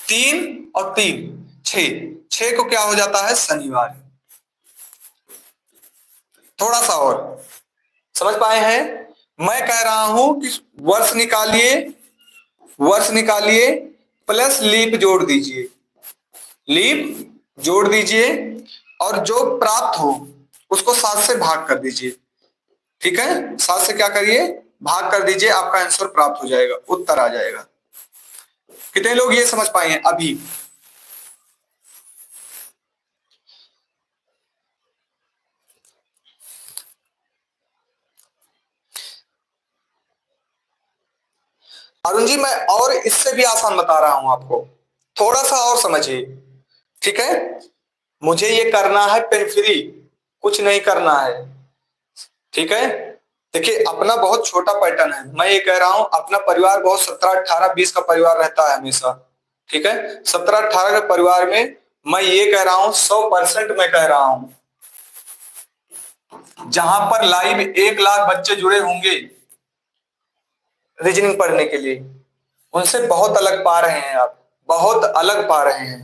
3 और 3 6। 6 को क्या हो जाता है? शनिवार। थोड़ा सा और समझ पाए हैं? मैं कह रहा हूं कि वर्ष निकालिए, वर्ष निकालिए प्लस लीप जोड़ दीजिए, लीप जोड़ दीजिए और जो प्राप्त हो उसको 7 से भाग कर दीजिए, ठीक है। 7 से क्या करिए? भाग कर दीजिए, आपका आंसर प्राप्त हो जाएगा, उत्तर आ जाएगा। कितने लोग ये समझ पाए हैं अभी? अरुण जी मैं और इससे भी आसान बता रहा हूं आपको, थोड़ा सा और समझिए। ठीक है, मुझे ये करना है पेन फ्री, कुछ नहीं करना है। ठीक है, देखिए अपना बहुत छोटा पैटर्न है, मैं ये कह रहा हूं अपना परिवार बहुत 17, 18, 20 का परिवार रहता है हमेशा। ठीक है, 17, 18 के परिवार में मैं ये कह रहा हूं 100% मैं कह रहा हूं, जहां पर लाइव 1 लाख बच्चे जुड़े होंगे रीजनिंग पढ़ने के लिए, उनसे बहुत अलग पा रहे हैं आप, बहुत अलग पा रहे हैं।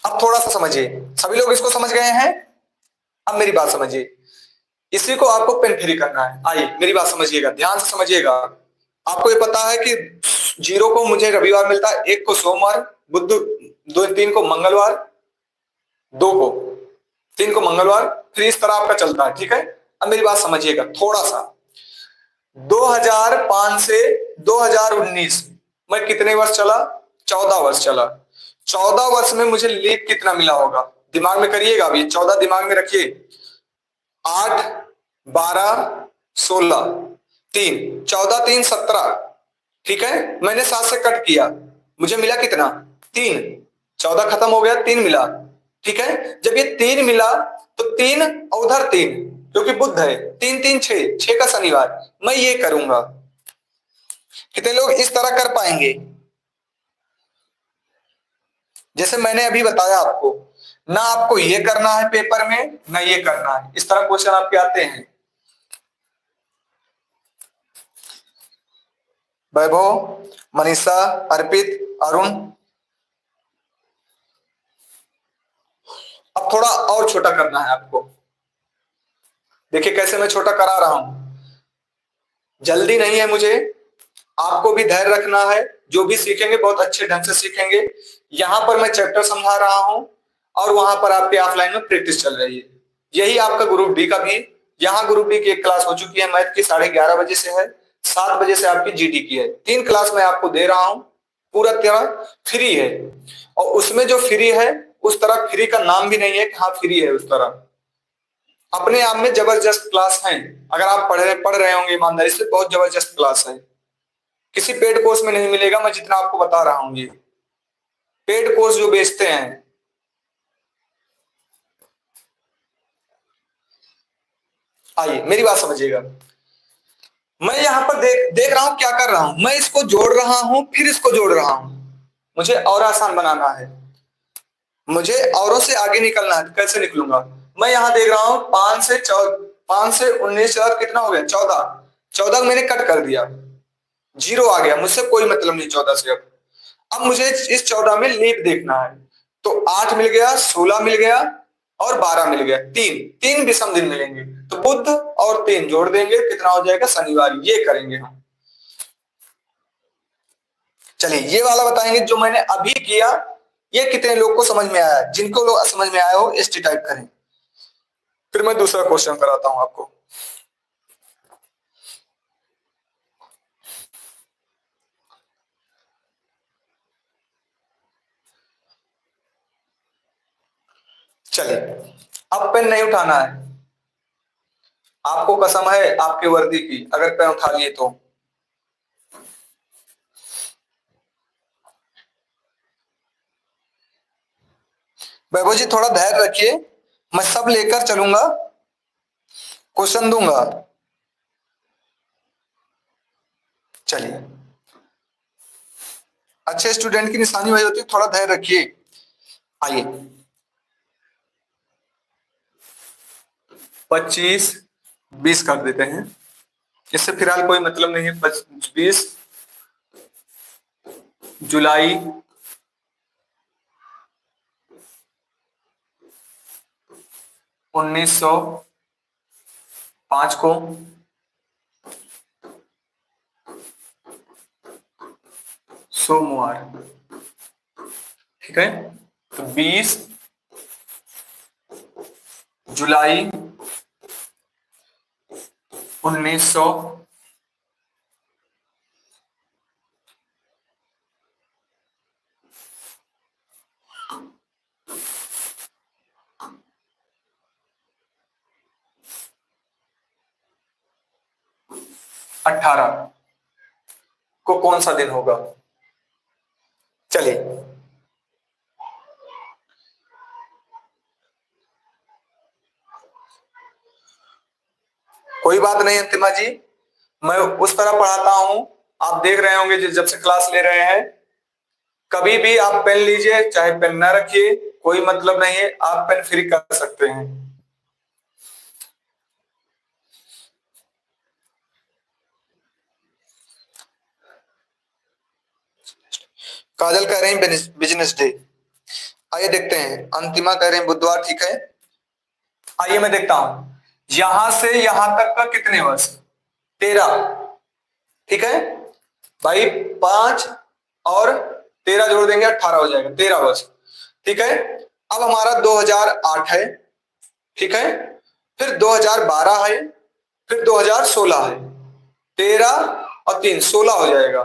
अब थोड़ा सा समझिए, सभी लोग इसको समझ गए हैं? अब मेरी बात समझिए, इसी को आपको पेन फ्री करना है। आइए मेरी बात समझिएगा, ध्यान से समझिएगा। आपको ये पता है कि 0 को मुझे रविवार मिलता है, 1 को सोमवार, बुध, 3 को मंगलवार, 2 को, 3 को मंगलवार, फिर इस तरह आपका चलता है। ठीक है, अब मेरी बात समझिएगा थोड़ा सा। 2005 से 2019 में कितने वर्ष चला? 14 वर्ष चला। 14 वर्ष में मुझे लीप कितना मिला होगा? दिमाग में करिएगा, अभी 14 दिमाग में रखिए। 8, 12, 16, 3, 14, 3, 17। ठीक है, मैंने 7 से कट किया, मुझे मिला कितना? 3। 14 खत्म हो गया, 3 मिला। ठीक है, जब ये 3 मिला तो 3 और उधर 3, क्योंकि बुध है, 3, 3, 6, 6 का शनिवार। मैं ये करूंगा, कितने लोग इस तरह कर पाएंगे जैसे मैंने अभी बताया आपको? ना आपको ये करना है पेपर में, ना ये करना है, इस तरह क्वेश्चन आपके आते हैं। वैभव, मनीषा, अर्पित, अरुण। अब थोड़ा और छोटा करना है आपको, देखिए कैसे मैं छोटा करा रहा हूं। जल्दी नहीं है मुझे, आपको भी धैर्य रखना है। जो भी सीखेंगे बहुत अच्छे ढंग से सीखेंगे। यहां पर मैं चैप्टर समझा रहा हूं और वहां पर आपके ऑफलाइन में प्रैक्टिस चल रही है। यही आपका ग्रुप डी का भी, यहाँ ग्रुप डी की एक क्लास हो चुकी है मैथ की, 11:30 बजे से है, 7 बजे से आपकी जीडी की है। 3 क्लास मैं आपको दे रहा हूं, पूरा तरह फ्री है। और उसमें जो फ्री है उस तरह फ्री का नाम भी नहीं है कि हाँ फ्री है, उस तरह अपने आप में जबरदस्त क्लास है। अगर आप पढ़ रहे होंगे ईमानदारी से, बहुत जबरदस्त क्लास है, किसी पेड कोर्स में नहीं मिलेगा। मैं जितना आपको बता रहा हूं, ये पेड कोर्स जो बेचते हैं। आइए मेरी बात समझिएगा, मैं यहाँ पर देख देख रहा हूं क्या कर रहा हूं, मैं इसको जोड़ रहा हूं फिर इसको जोड़ रहा हूं, मुझे और आसान बनाना है, मुझे औरों से आगे निकलना है। कैसे निकलूंगा? मैं यहाँ देख रहा हूँ 5 से 19 चला, कितना हो गया? 14। 14 मैंने कट कर दिया, 0 आ गया, मुझसे कोई मतलब नहीं 14 से। अब मुझे इस 14 में लीप देखना है, तो 8 मिल गया, 16 मिल गया और 12 मिल गया। 3 विषम दिन मिलेंगे, तो बुध और 3 जोड़ देंगे, कितना हो जाएगा? शनिवार। ये करेंगे हम। चलिए ये वाला बताएंगे जो मैंने अभी किया, ये कितने लोग को समझ में आया? जिनको लोग समझ में आया हो एसटी टाइप करें, फिर मैं दूसरा क्वेश्चन कराता हूं आपको। चलिए अब पेन नहीं उठाना है, आपको कसम है आपके वर्दी की, अगर पेन उठा लिए तो। वैभव जी थोड़ा धैर्य रखिए, मैं सब लेकर चलूंगा, क्वेश्चन दूंगा। चलिए, अच्छे स्टूडेंट की निशानी वही होती है, थोड़ा धैर्य रखिए। आइए 25, 20 कर देते हैं, इससे फिलहाल कोई मतलब नहीं है। 20 जुलाई 1905 को सोमवार। ठीक है, तो 20 जुलाई 1900, 18 को कौन सा दिन होगा? चलिए, कोई बात नहीं अंतिमा जी, मैं उस तरह पढ़ाता हूं, आप देख रहे होंगे जब से क्लास ले रहे हैं। कभी भी आप पेन लीजिए, चाहे पेन ना रखिए, कोई मतलब नहीं है, आप पेन फ्री कर सकते हैं। काजल कह रही हैं बिजनेस डे। आइए देखते हैं, अंतिमा कह रहे हैं बुधवार, ठीक है। आइए मैं देखता हूं, यहां से यहां तक का कितने वर्ष? 13, ठीक है भाई। 5 और 13 जोड़ देंगे, 18 हो जाएगा, 13 वर्ष, ठीक है। अब हमारा 2008 है, ठीक है, फिर 2012 है, फिर 2016 है। 13 और 3 16 हो जाएगा।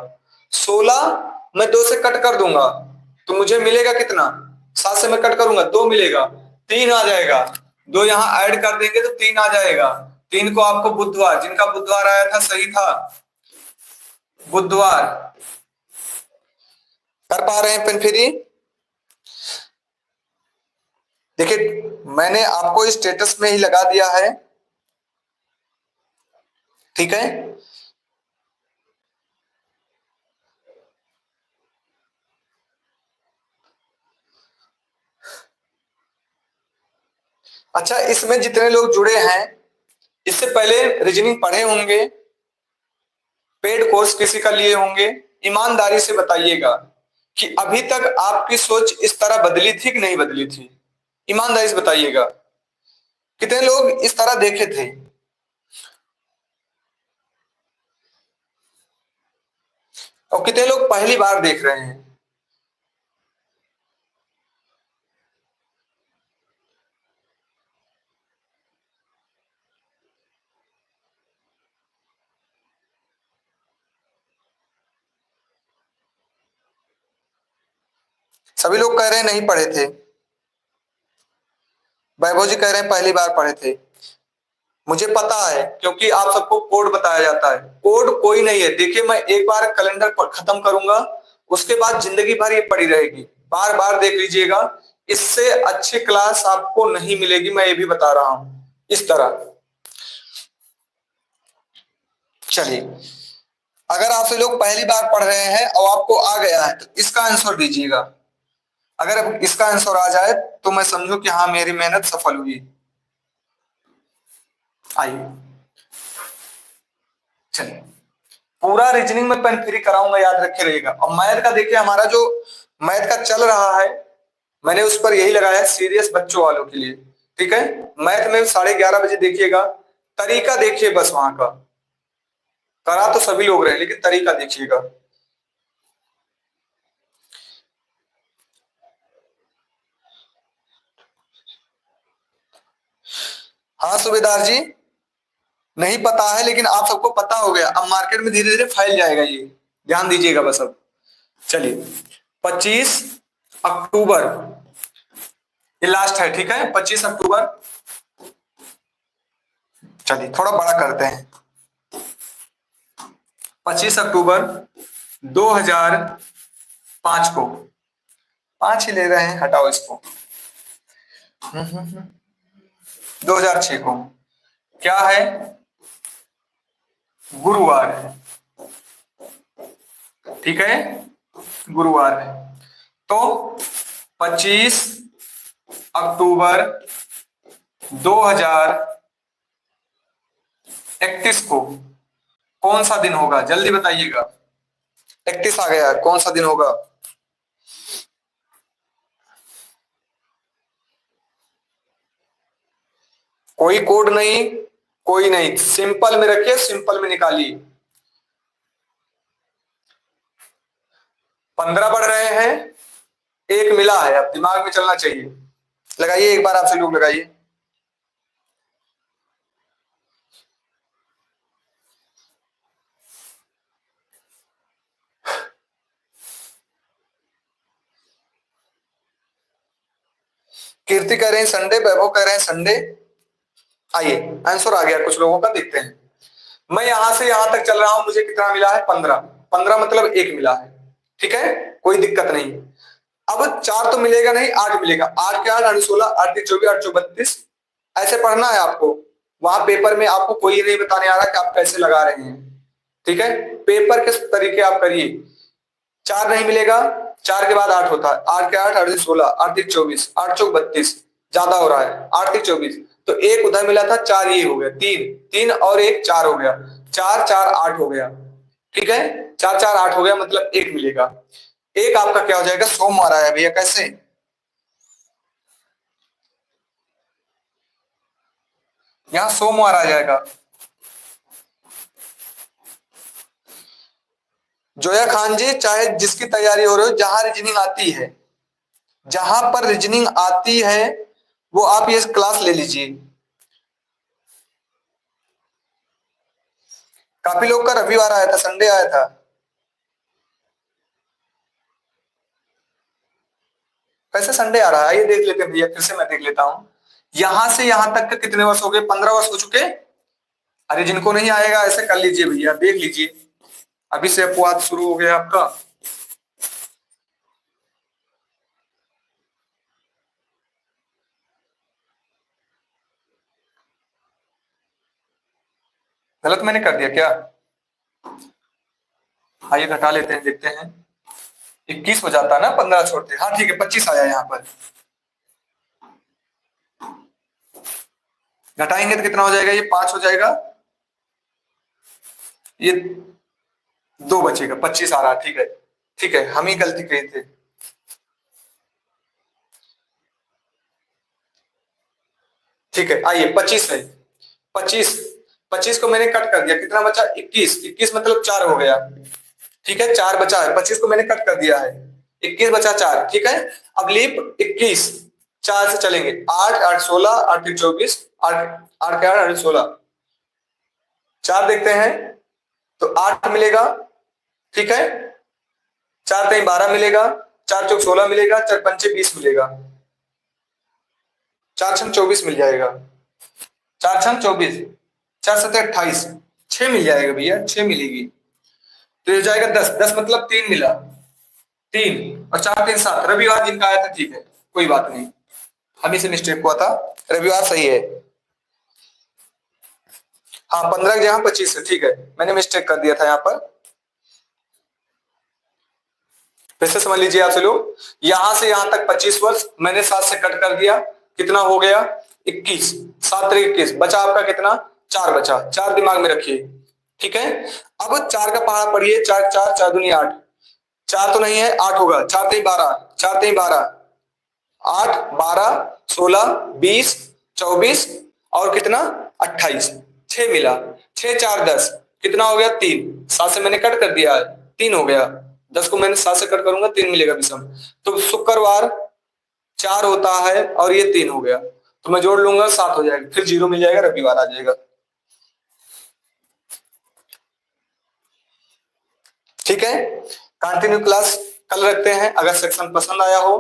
16 मैं 2 से कट कर दूंगा तो मुझे मिलेगा कितना? 7 से मैं कट करूंगा 2 मिलेगा, 3 आ जाएगा। 2 यहां ऐड कर देंगे तो 3 आ जाएगा। 3 को आपको बुधवार, जिनका बुधवार आया था सही था, बुधवार। कर पा रहे हैं पेन फ्री? देखिए मैंने आपको स्टेटस में ही लगा दिया है, ठीक है। अच्छा, इसमें जितने लोग जुड़े हैं, इससे पहले रीजनिंग पढ़े होंगे, पेड कोर्स किसी का लिए होंगे। ईमानदारी से बताइएगा कि अभी तक आपकी सोच इस तरह बदली थी कि नहीं बदली थी? ईमानदारी से बताइएगा, कितने लोग इस तरह देखे थे? और कितने लोग पहली बार देख रहे हैं? सभी लोग कह रहे हैं नहीं पढ़े थे। वैभव जी कह रहे हैं पहली बार पढ़े थे। मुझे पता है, क्योंकि आप सबको कोड बताया जाता है। कोड कोई नहीं है, देखिए मैं एक बार कैलेंडर खत्म करूंगा, उसके बाद जिंदगी भर ये पड़ी रहेगी, बार बार देख लीजिएगा। इससे अच्छी क्लास आपको नहीं मिलेगी, मैं ये भी बता रहा हूं इस तरह। चलिए, अगर आपसे लोग पहली बार पढ़ रहे हैं और आपको आ गया है तो इसका आंसर दीजिएगा। अगर इसका आंसर आ जाए तो मैं समझू कि हाँ मेरी मेहनत सफल हुई। आइए, चलिए, पूरा रीजनिंग में पेन फ्री कराऊंगा, याद रखे रहिएगा। और मैथ का देखिए, हमारा जो मैथ का चल रहा है, मैंने उस पर यही लगाया है सीरियस बच्चों वालों के लिए, ठीक है। मैथ में 11:30 बजे देखिएगा, तरीका देखिए बस वहां का। करा तो सभी लोग रहे, लेकिन तरीका देखिएगा। हाँ सुबेदार जी, नहीं पता है, लेकिन आप सबको पता हो गया। अब मार्केट में धीरे धीरे फैल जाएगा ये, ध्यान दीजिएगा बस अब। चलिए, 25 अक्टूबर ये लास्ट है, ठीक है, 25 अक्टूबर। चलिए थोड़ा बड़ा करते हैं। 25 अक्टूबर 2005 को, 5 ही ले रहे हैं, हटाओ इसको। 2006 को क्या है? गुरुवार है, ठीक है, गुरुवार है। तो 25 अक्टूबर 2031 को कौन सा दिन होगा? जल्दी बताइएगा। 31 आ गया, कौन सा दिन होगा? कोई कोड नहीं, कोई नहीं, सिंपल में रखिए, सिंपल में निकालिए। 15 बढ़ रहे हैं, एक मिला है, अब दिमाग में चलना चाहिए। लगाइए एक बार, आपसे लोग लगाइए। कीर्ति कह रहे हैं संडे, वैभव कह रहे हैं संडे। आइए, आंसर आ गया कुछ लोगों का, देखते हैं। मैं यहां से यहां तक चल रहा हूं, मुझे कितना मिला है 15, 15 मतलब 1 मिला है, ठीक है, कोई दिक्कत नहीं। अब 4 तो मिलेगा नहीं, 8 मिलेगा, 8 के 8 8 16 8 3 24 8 4 32, ऐसे पढ़ना है आपको। वहां पेपर में आपको कोई नहीं बताने आ रहा कि आप कैसे लगा रहे हैं, ठीक है, पेपर के तरीके आप करिए। 4 नहीं मिलेगा, 4 के बाद 8 होता है, 8 के 8 8 16 8 3 24 8 4 32, ज्यादा हो रहा है, 8 3 24, तो 1 उधर मिला था, 4 ये हो गया, 3 3 और 1 4 हो गया, 4 4 8 हो गया, ठीक है, 4 4 8 हो गया, मतलब 1 मिलेगा। एक आपका क्या हो जाएगा, सोमवार आया भैया, कैसे, यहां सोमवार आ जाएगा। जोया खान जी, चाहे जिसकी तैयारी हो रही हो, जहां रीजनिंग आती है, जहां पर रीजनिंग आती है वो आप ये क्लास ले लीजिए। काफी लोग का रविवार आया था, संडे आया था। कैसे संडे आ रहा है, ये देख लेते हैं भैया, फिर से मैं देख लेता हूं। यहां से यहां तक के कितने वर्ष हो गए, 15 वर्ष हो चुके। अरे जिनको नहीं आएगा ऐसे कर लीजिए भैया, देख लीजिए, अभी से अपवाद शुरू हो गया आपका। गलत मैंने कर दिया क्या, आइए घटा लेते हैं, देखते हैं। 21 हो जाता है ना, 15 छोड़ते, हाँ ठीक है, 25 आया यहाँ पर। घटाएंगे तो कितना हो जाएगा, ये 5 हो जाएगा, ये 2 बचेगा, 25 आ रहा है, ठीक है, ठीक है, हम ही गलती कही थे। ठीक है, आइए 25 है, 25, 25 को मैंने कट कर दिया, कितना बचा, 21, 21 मतलब 4 हो गया, ठीक है, 4 बचा है, 25 को मैंने कट कर दिया है, 21 बचा 4, ठीक है। अब लीप 21, 4 से चलेंगे, 8 8 16 8 3 24 8 8 के 8 8 16, 4 देखते हैं तो 8 मिलेगा, ठीक है, 4 3 12 मिलेगा, 4 चौक 16 मिलेगा, 4 पंचे 20 मिलेगा, 4 छंग 24 मिल जाएगा, 4 छंग 24, 4 सत्ते 28, 6 मिल जाएगा भैया, 6 मिलेगी, तो हो जाएगा 10, 10 मतलब 3 मिला, 3 और 4 3 7, रविवार जिनका आया था, ठीक है, कोई बात नहीं, हमें से मिस्टेक हुआ था, रविवार सही है। हाँ 15 की जगह 25 है, ठीक है, मैंने मिस्टेक कर दिया था यहाँ पर, फिर से समझ लीजिए आप लोग, यहां से यहां तक 25 वर्ष, मैंने 7 से कट कर दिया, कितना हो गया 21, 7 3 21, बचा आपका कितना, 4 बचा, 4 दिमाग में रखिए, ठीक है। अब 4 का पहाड़ा पढ़िए, 4 4 4 दूनी 8, 4 तो नहीं है, 8 होगा, 4 3 12, 4 3 12, 8 12 16 20 24 और कितना 28, 6 मिला, 6 4 10, कितना हो गया 3, 7 से मैंने कट कर दिया है, 3 हो गया, 10 को मैंने 7 से कट करूंगा, 3 मिलेगा विषम, तो शुक्रवार 4 होता है और ये 3 हो गया, तो मैं जोड़ लूंगा 7 हो जाएगा, फिर 0 मिल जाएगा, रविवार आ जाएगा, ठीक है। कंटिन्यू क्लास कल रखते हैं, अगर सेक्शन पसंद आया हो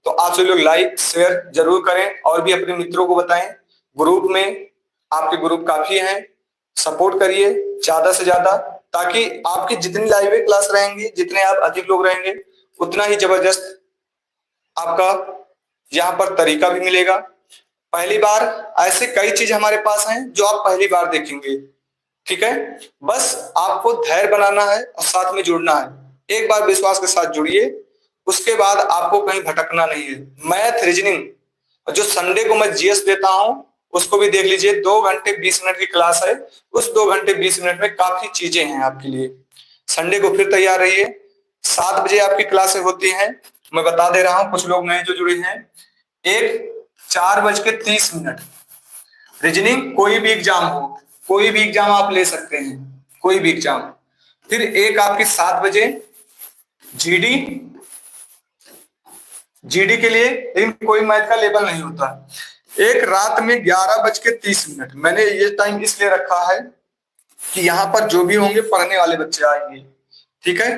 तो आप सभी लोग लाइक शेयर जरूर करें और भी अपने मित्रों को बताएं, ग्रुप में, आपके ग्रुप काफी हैं, सपोर्ट करिए ज्यादा से ज्यादा, ताकि आपकी जितनी लाइव क्लास रहेंगी, जितने आप अधिक लोग रहेंगे, उतना ही जबरदस्त आपका यहाँ पर तरीका भी मिलेगा। पहली बार ऐसे कई चीज हमारे पास हैं जो आप पहली बार देखेंगे, ठीक है, बस आपको धैर्य बनाना है और साथ में जुड़ना है, एक बार विश्वास के साथ जुड़िए, उसके बाद आपको कहीं भटकना नहीं है। मैथ रीजनिंग जो संडे को मैं जीएस देता हूं उसको भी देख लीजिए, 2 घंटे 20 मिनट की क्लास है, उस 2 घंटे 20 मिनट में काफी चीजें हैं आपके लिए। संडे को फिर तैयार रहिए, 7 बजे आपकी क्लासें होती हैं, मैं बता दे रहा हूं, कुछ लोग नए जो जुड़े हैं, एक 4:30 रीजनिंग, कोई भी एग्जाम हो, कोई भी एग्जाम आप ले सकते हैं, कोई भी एग्जाम, फिर एक आपकी 7 बजे जीडी, जीडी के लिए, लेकिन कोई मैथ का लेवल नहीं होता, एक रात में 11:30, मैंने ये टाइम इसलिए रखा है कि यहाँ पर जो भी होंगे पढ़ने वाले बच्चे आएंगे, ठीक है।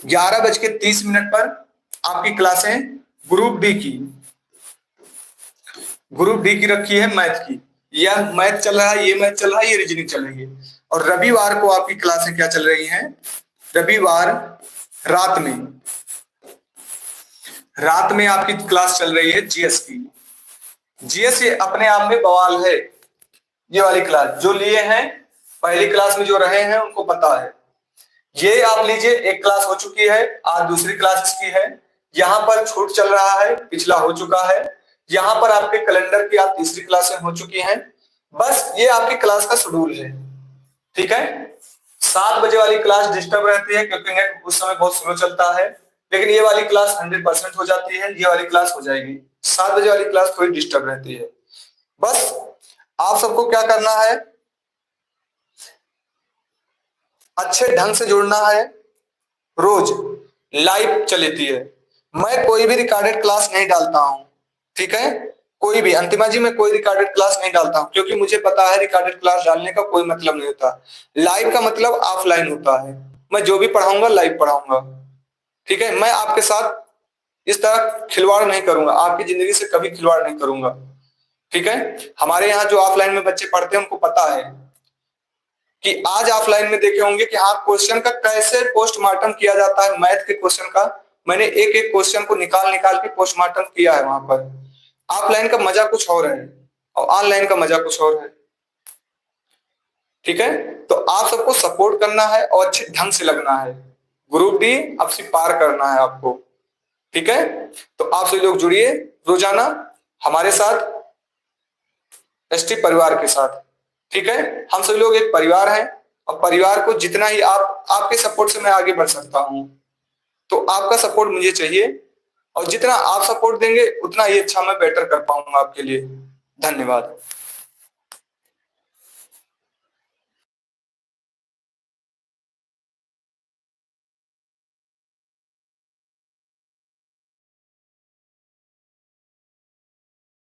11:30 पर आपकी क्लासें ग्रुप डी की, ग्रुप डी की रखी है मैथ की, यह मैथ चल रहा है, ये मैथ चल रहा है, ये रीजनिंग चलेंगे, और रविवार को आपकी क्लासें क्या चल रही हैं? रविवार रात में आपकी क्लास चल रही है जीएस की। जीएस ये अपने आप में बवाल है। ये वाली क्लास जो लिए हैं, पहली क्लास में जो रहे हैं उनको पता है। ये आप लीजिए, एक क्लास हो चुकी है, आज दूसरी क्लास इसकी है। यहाँ पर छूट चल रहा है, पिछला हो चुका है। यहाँ पर आपके कैलेंडर की आप तीसरी क्लासें हो चुकी हैं। बस ये आपकी क्लास का शेड्यूल है, ठीक है। 7 बजे वाली क्लास डिस्टर्ब रहती है क्योंकि नेट उस समय बहुत स्लो चलता है, लेकिन ये वाली क्लास 100% हो जाती है। ये वाली क्लास हो जाएगी। 7 बजे वाली क्लास थोड़ी डिस्टर्ब रहती है। बस आप सबको क्या करना है, अच्छे ढंग से जुड़ना है। रोज लाइव चलेती है, मैं कोई भी रिकॉर्डेड क्लास नहीं डालता हूं, ठीक है। कोई भी अंतिमा जी मैं कोई रिकॉर्डेड क्लास नहीं डालता हूं, क्योंकि मुझे पता है रिकॉर्डेड क्लास डालने का कोई मतलब नहीं होता। लाइव का मतलब ऑफलाइन होता है। मैं जो भी पढ़ाऊंगा लाइव पढ़ाऊंगा, ठीक है। मैं आपके साथ इस तरह खिलवाड़ नहीं करूंगा, आपकी जिंदगी से कभी खिलवाड़ नहीं करूंगा, ठीक है। हमारे यहाँ जो ऑफलाइन में बच्चे पढ़ते हैं उनको पता है कि आज ऑफलाइन में देखे होंगे कि हाँ क्वेश्चन का कैसे पोस्टमार्टम किया जाता है। मैथ के क्वेश्चन का मैंने एक एक क्वेश्चन को निकाल निकाल के पोस्टमार्टम किया है वहां पर। ऑफलाइन का मजा कुछ और है और ऑनलाइन का मजा कुछ और है, ठीक है। तो आप सबको सपोर्ट करना है और अच्छे ढंग से लगना है। ग्रुप डी अब से पार करना है आपको, ठीक है। तो आप सभी लोग जुड़िए रोजाना हमारे साथ, एसटी परिवार के साथ, ठीक है। हम सभी लोग एक परिवार हैं और परिवार को जितना ही आपके सपोर्ट से मैं आगे बढ़ सकता हूं, तो आपका सपोर्ट मुझे चाहिए और जितना आप सपोर्ट देंगे उतना ही अच्छा मैं बेटर कर पाऊंगा आपके लिए। धन्यवाद।